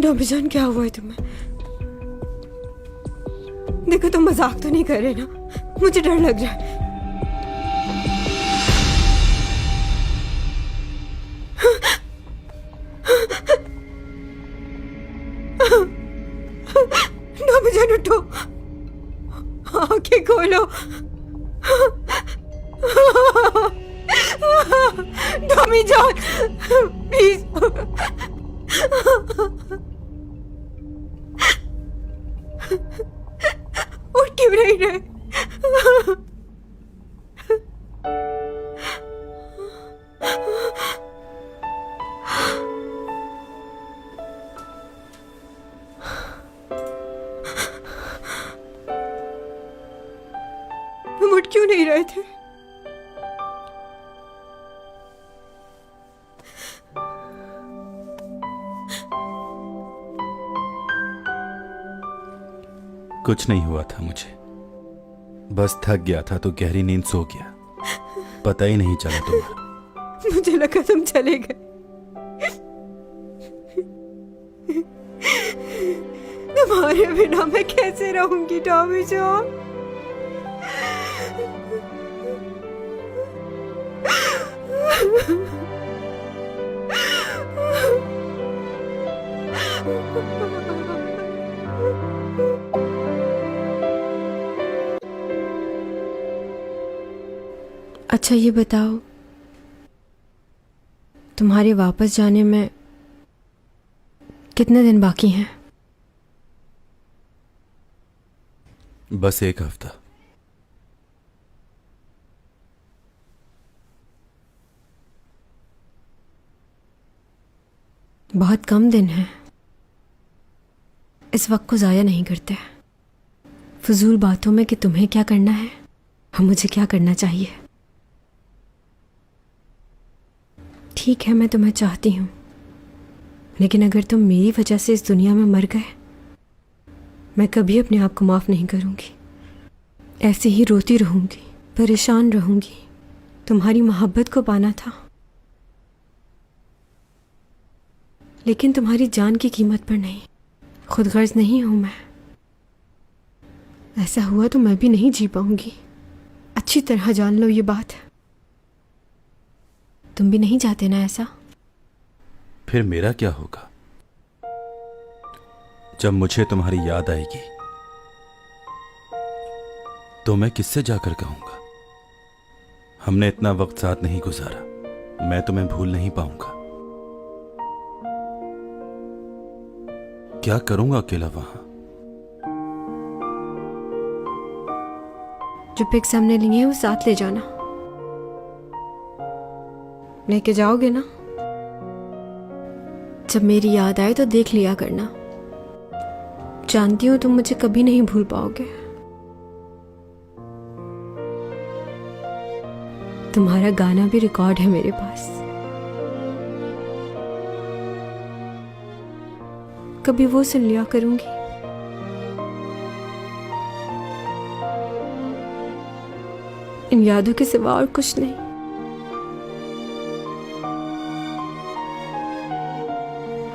डॉमी जॉन, क्या हुआ है तुम्हें? देखो, तुम मजाक तो नहीं कर रहे ना? मुझे डर लग रहा है। डॉमी जॉन, उठो, आंखें खोलो। डॉमी जॉन, प्लीज। उठ क्यों नहीं रहे? तुम उठ क्यों नहीं रहे थे? कुछ नहीं हुआ था मुझे, बस थक गया था तो गहरी नींद सो गया। पता ही नहीं चला तुम्हारा। मुझे लगा तुम चले गए। तुम्हारे बिना मैं कैसे रहूंगी टॉमी जॉन? अच्छा ये बताओ, तुम्हारे वापस जाने में कितने दिन बाकी हैं? बस एक हफ्ता। बहुत कम दिन हैं। इस वक्त को ज़ाया नहीं करते फजूल बातों में कि तुम्हें क्या करना है और मुझे क्या करना चाहिए। ठीक है, मैं तुम्हें चाहती हूँ, लेकिन अगर तुम मेरी वजह से इस दुनिया में मर गए, मैं कभी अपने आप को माफ़ नहीं करूँगी। ऐसे ही रोती रहूँगी, परेशान रहूँगी। तुम्हारी मोहब्बत को पाना था, लेकिन तुम्हारी जान की कीमत पर नहीं। खुदगर्ज नहीं हूँ मैं। ऐसा हुआ तो मैं भी नहीं जी पाऊंगी। अच्छी तरह जान लो ये बात। तुम भी नहीं चाहते ना ऐसा? फिर मेरा क्या होगा जब मुझे तुम्हारी याद आएगी? तो मैं किससे जाकर कहूंगा हमने इतना वक्त साथ नहीं गुजारा, मैं तुम्हें भूल नहीं पाऊंगा। क्या करूंगा अकेला वहां? जो पिक्स हमने लिए हैं वो साथ ले जाना। लेके जाओगे ना? जब मेरी याद आए तो देख लिया करना। जानती हूं तुम मुझे कभी नहीं भूल पाओगे। तुम्हारा गाना भी रिकॉर्ड है मेरे पास। कभी वो सुन लिया करूंगी। इन यादों के सिवा और कुछ नहीं।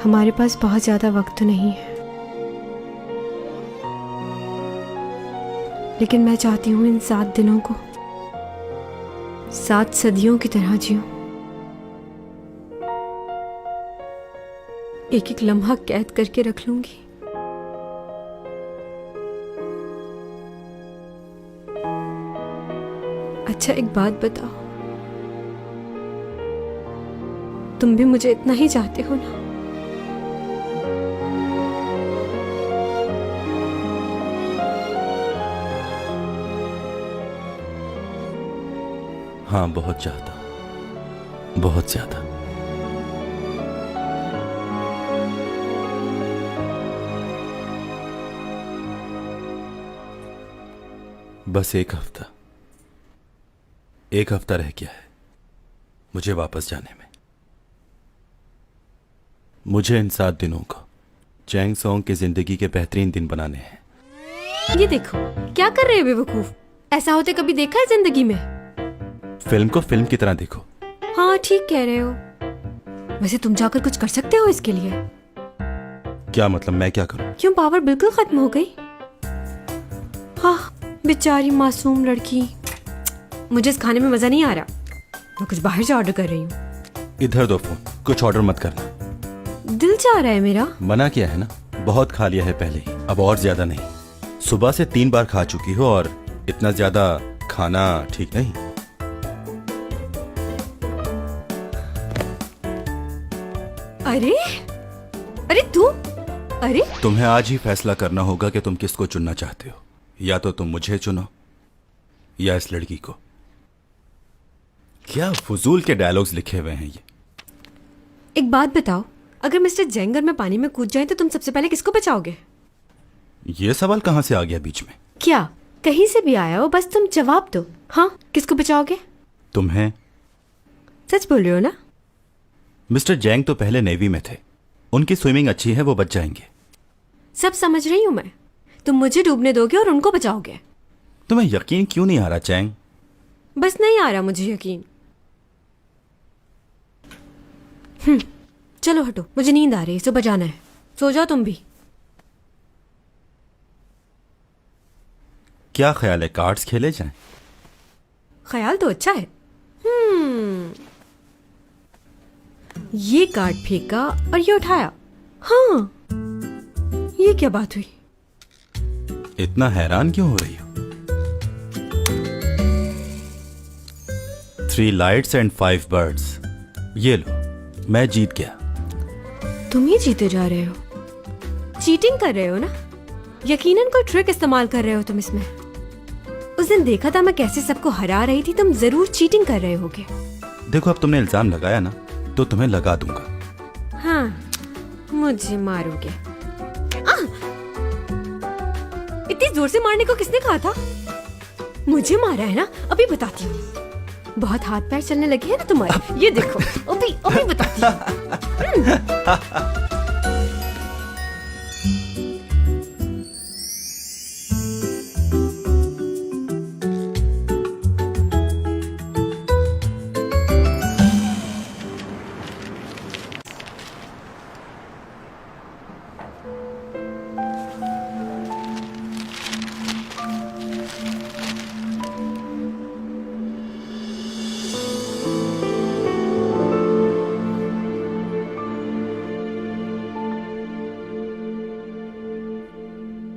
हमारे पास बहुत ज्यादा वक्त तो नहीं है, लेकिन मैं चाहती हूं इन 7 दिनों को 7 सदियों की तरह जीऊं। एक एक लम्हा कैद करके रख लूंगी। अच्छा एक बात बताओ, तुम भी मुझे इतना ही चाहते हो ना? हाँ, बहुत चाहता, बहुत ज्यादा। बस एक हफ्ता रह गया है मुझे वापस जाने में। मुझे इन 7 दिनों को चैंग सॉन्ग की जिंदगी के बेहतरीन दिन बनाने हैं। ये देखो क्या कर रहे हो बेवकूफ। ऐसा होते कभी देखा है जिंदगी में? फिल्म को फिल्म की तरह देखो। हाँ ठीक कह रहे हो। वैसे तुम जाकर कुछ कर सकते हो इसके लिए? क्या मतलब, मैं क्या करूं? क्यों, पावर बिल्कुल खत्म हो गई? हाँ बेचारी मासूम लड़की। मुझे इस खाने में मजा नहीं आ रहा। मैं कुछ बाहर से ऑर्डर कर रही हूँ। इधर दो फोन, कुछ ऑर्डर मत करना। दिल चाह रहा है मेरा। मना किया है ना, बहुत खा लिया है पहले ही, अब और ज्यादा नहीं। सुबह से 3 बार खा चुकी हो और इतना ज्यादा खाना ठीक नहीं। अरे अरे तू, अरे तुम्हें आज ही फैसला करना होगा कि तुम किसको चुनना चाहते हो। या तो तुम मुझे चुनो या इस लड़की को। क्या फजूल के डायलॉग्स लिखे हुए हैं ये। एक बात बताओ, अगर मिस्टर जेंगर में पानी में कूद जाए तो तुम सबसे पहले किसको बचाओगे? ये सवाल कहां से आ गया बीच में? क्या कहीं से भी आया हो, बस तुम जवाब दो। हाँ, किसको बचाओगे? तुम्हें। सच बोल रहे हो ना? मिस्टर जैंग तो पहले नेवी में थे, उनकी स्विमिंग अच्छी है, वो बच जाएंगे। सब समझ रही हूं मैं। तुम मुझे डूबने दोगे और उनको बचाओगे। तुम्हें यकीन क्यों नहीं आ रहा चैंग? बस नहीं आ रहा मुझे यकीन। चलो हटो, मुझे नींद आ रही है, सुबह जाना है। सो जाओ तुम भी। क्या ख्याल है, कार्ड्स खेले जाएं? ख्याल तो अच्छा है। ये कार्ड फेंका और ये उठाया। हाँ, ये क्या बात हुई? इतना हैरान क्यों हो रही हो? 3 लाइट्स एंड 5 बर्ड्स। ये लो, मैं जीत गया। तुम ही जीते जा रहे हो। चीटिंग कर रहे हो ना? यकीनन कोई ट्रिक इस्तेमाल कर रहे हो तुम इसमें। उस दिन देखा था मैं कैसे सबको हरा रही थी, तुम जरूर चीटिंग कर रहे होगे। देखो, अब तुमने इल्जाम लगाया ना, तो तुम्हें लगा दूंगा। हाँ, मुझे मारोगे। इतनी जोर से मारने को किसने कहा था? मुझे मारा है ना, अभी बताती हूँ। बहुत हाथ पैर चलने लगे हैं ना तुम्हारे, ये देखो, अभी बताती हूँ।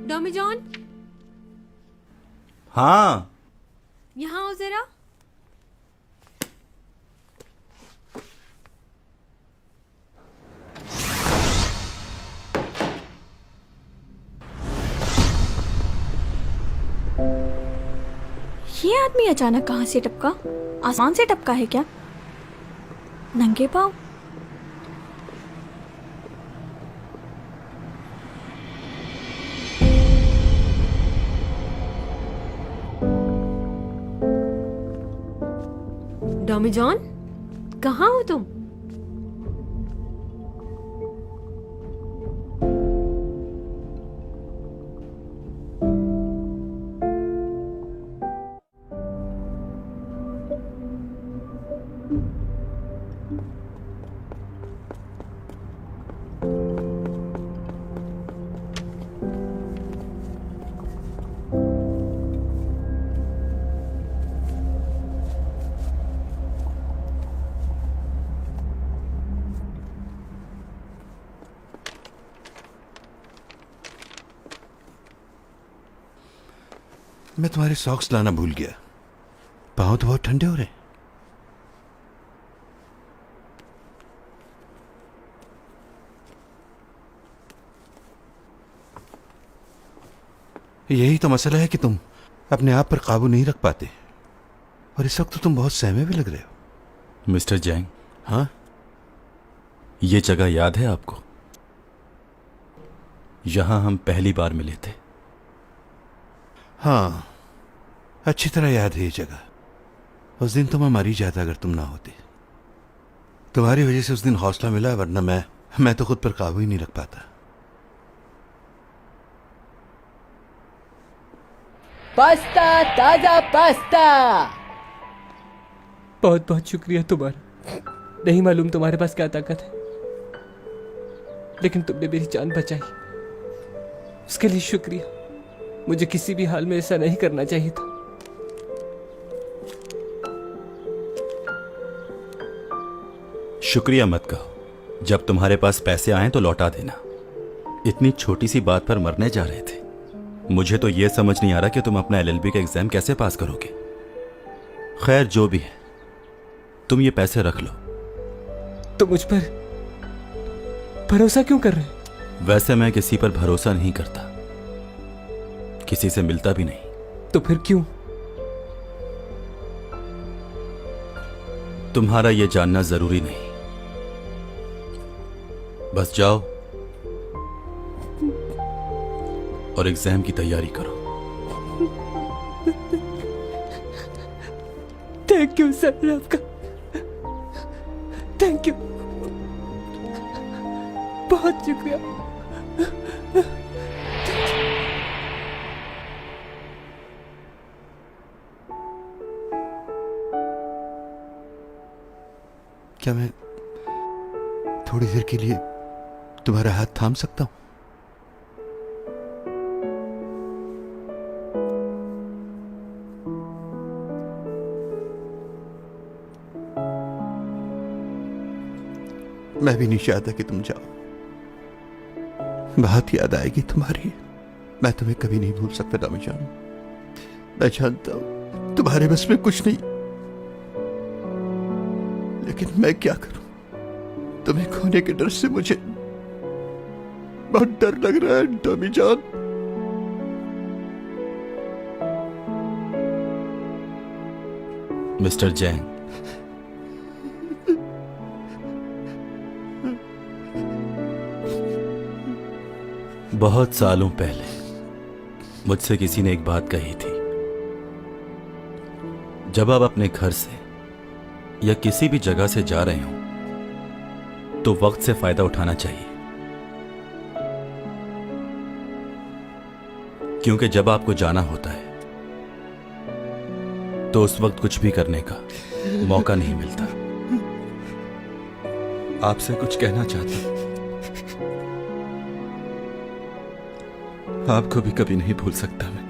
डॉमी जॉन, हाँ, यहाँ आओ जरा। ये आदमी अचानक कहाँ से टपका? आसमान से टपका है क्या? नंगे पाँव? डॉमी जॉन, कहाँ हो तुम? मैं तुम्हारे सॉक्स लाना भूल गया। पाँव तो बहुत ठंडे हो रहे हैं। यही तो मसला है कि तुम अपने आप पर काबू नहीं रख पाते, और इस वक्त तो तुम बहुत सहमे भी लग रहे हो। मिस्टर जैंग, हाँ, ये जगह याद है आपको? यहां हम पहली बार मिले थे। हाँ, अच्छी तरह याद है ये जगह। उस दिन तो मैं मर ही जाता अगर तुम ना होते। तुम्हारी वजह से उस दिन हौसला मिला, वरना मैं तो खुद पर काबू ही नहीं रख पाता। पास्ता, ताजा पास्ता। बहुत बहुत शुक्रिया तुम्हारा। नहीं मालूम तुम्हारे पास क्या ताकत है, लेकिन तुमने मेरी जान बचाई, उसके लिए शुक्रिया। मुझे किसी भी हाल में ऐसा नहीं करना चाहिए था। शुक्रिया मत कहो। जब तुम्हारे पास पैसे आए तो लौटा देना। इतनी छोटी सी बात पर मरने जा रहे थे। मुझे तो यह समझ नहीं आ रहा कि तुम अपना LLB का एग्जाम कैसे पास करोगे। खैर, जो भी है, तुम ये पैसे रख लो। तो मुझ पर भरोसा क्यों कर रहे हैं? वैसे मैं किसी पर भरोसा नहीं करता, किसी से मिलता भी नहीं। तो फिर क्यों? तुम्हारा यह जानना जरूरी नहीं। बस जाओ और एग्जाम की तैयारी करो। थैंक यू सर, आपका थैंक यू, बहुत शुक्रिया। क्या मैं थोड़ी देर के लिए तुम्हारा हाथ थाम सकता हूं? मैं भी नहीं चाहता कि तुम जाओ। बहुत याद आएगी तुम्हारी। मैं तुम्हें कभी नहीं भूल सकता डॉमी जान। मैं जानता हूं तुम्हारे बस में कुछ नहीं, लेकिन मैं क्या करूं? तुम्हें खोने के डर से मुझे बहुत डर लग रहा है डॉमी जान। मिस्टर जैंग, बहुत सालों पहले मुझसे किसी ने एक बात कही थी, जब आप अपने घर से या किसी भी जगह से जा रहे हो तो वक्त से फायदा उठाना चाहिए, क्योंकि जब आपको जाना होता है तो उस वक्त कुछ भी करने का मौका नहीं मिलता। आपसे कुछ कहना चाहता हूं, आपको भी कभी नहीं भूल सकता मैं।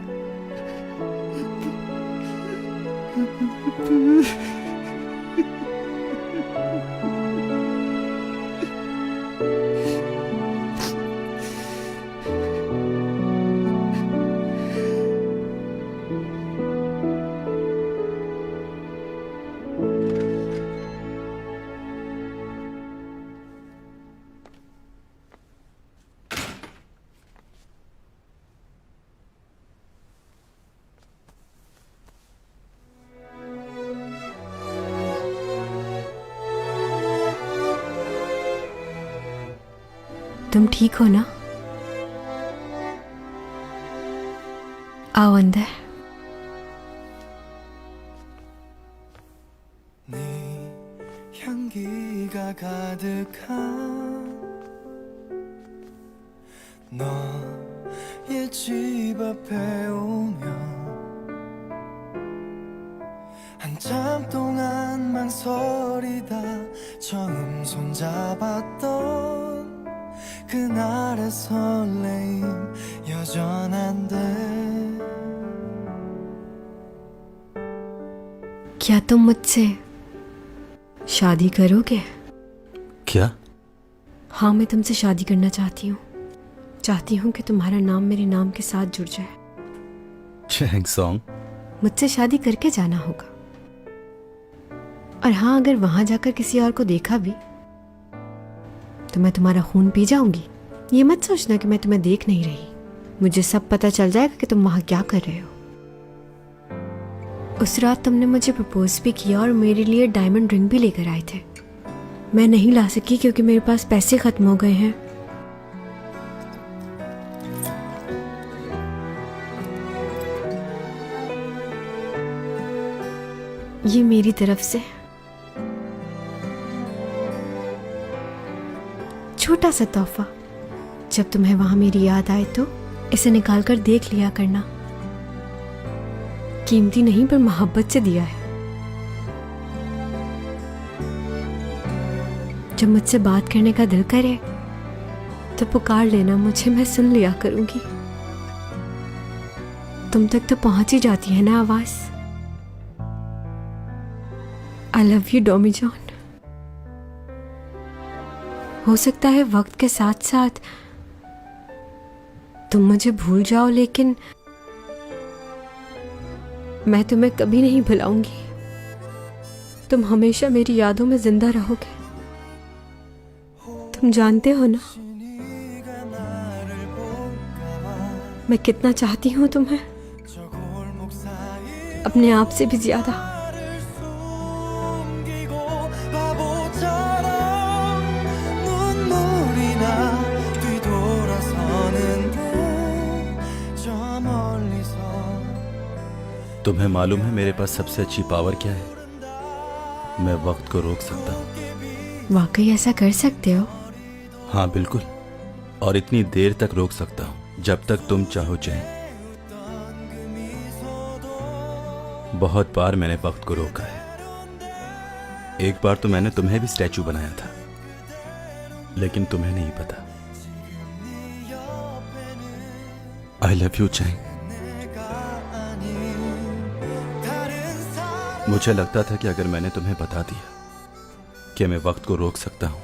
तुम ठीक हो ना? आओ अंदर। 향기가 가득한 너의 집 앞에 오면 한참 동안 망설이다 처음 손잡았던 그날의 설레임 여전한데 क्या तुम मुझसे शादी करोगे? क्या? हाँ, मैं तुमसे शादी करना चाहती हूँ। चाहती हूँ कि तुम्हारा नाम मेरे नाम के साथ जुड़ जाए। चैंग सॉन्ग, मुझसे शादी करके जाना होगा। और हाँ, अगर वहां जाकर किसी और को देखा भी तो मैं तुम्हारा खून पी जाऊंगी। ये मत सोचना कि मैं तुम्हें देख नहीं रही। मुझे सब पता चल जाएगा कि तुम वहां क्या कर रहे हो। उस रात तुमने मुझे प्रपोज भी किया और मेरे लिए डायमंड रिंग भी लेकर आए थे। मैं नहीं ला सकी क्योंकि मेरे पास पैसे खत्म हो गए हैं। ये मेरी तरफ से छोटा सा तोहफा। जब तुम्हें वहां मेरी याद आए तो इसे निकाल कर देख लिया करना। कीमती नहीं पर मोहब्बत से दिया है। जब मुझसे बात करने का दिल करे तो पुकार लेना मुझे, मैं सुन लिया करूंगी। तुम तक तो पहुंच ही जाती है ना आवाज। I love you Domi John. हो सकता है वक्त के साथ साथ तुम मुझे भूल जाओ, लेकिन मैं तुम्हें कभी नहीं भुलाऊंगी। तुम हमेशा मेरी यादों में जिंदा रहोगे। तुम जानते हो ना मैं कितना चाहती हूँ तुम्हें, अपने आप से भी ज्यादा। तुम्हें मालूम है मेरे पास सबसे अच्छी पावर क्या है? मैं वक्त को रोक सकता हूँ। वाकई ऐसा कर सकते हो? हाँ बिल्कुल, और इतनी देर तक रोक सकता हूँ जब तक तुम चाहो चैन। बहुत बार मैंने वक्त को रोका है। एक बार तो मैंने तुम्हें भी स्टैचू बनाया था, लेकिन तुम्हें नहीं पता। आई लव यू चैन। मुझे लगता था कि अगर मैंने तुम्हें बता दिया कि मैं वक्त को रोक सकता हूं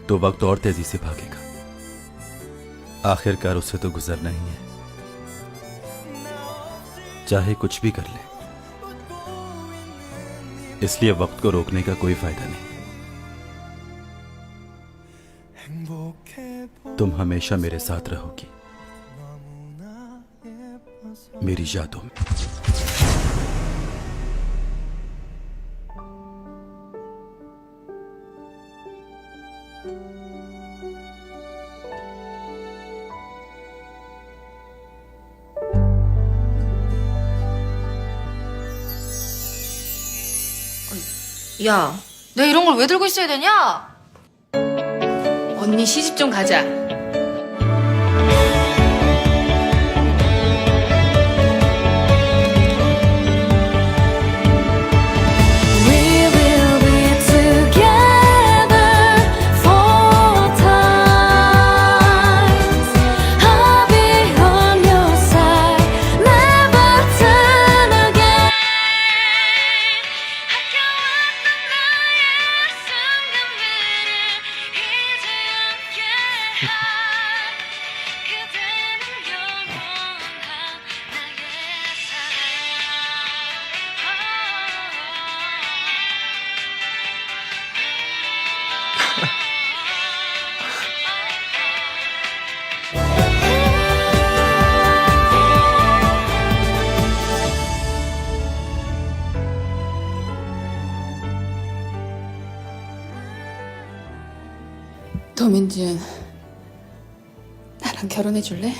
तो वक्त और तेजी से भागेगा। आखिरकार उससे तो गुजरना ही है, चाहे कुछ भी कर ले। इसलिए वक्त को रोकने का कोई फायदा नहीं। तुम हमेशा मेरे साथ रहोगी, मेरी यादों में। 야, 너 이런 걸 왜 들고 있어야 되냐? 언니 시집 좀 가자. 도민준, 나랑 결혼해 줄래?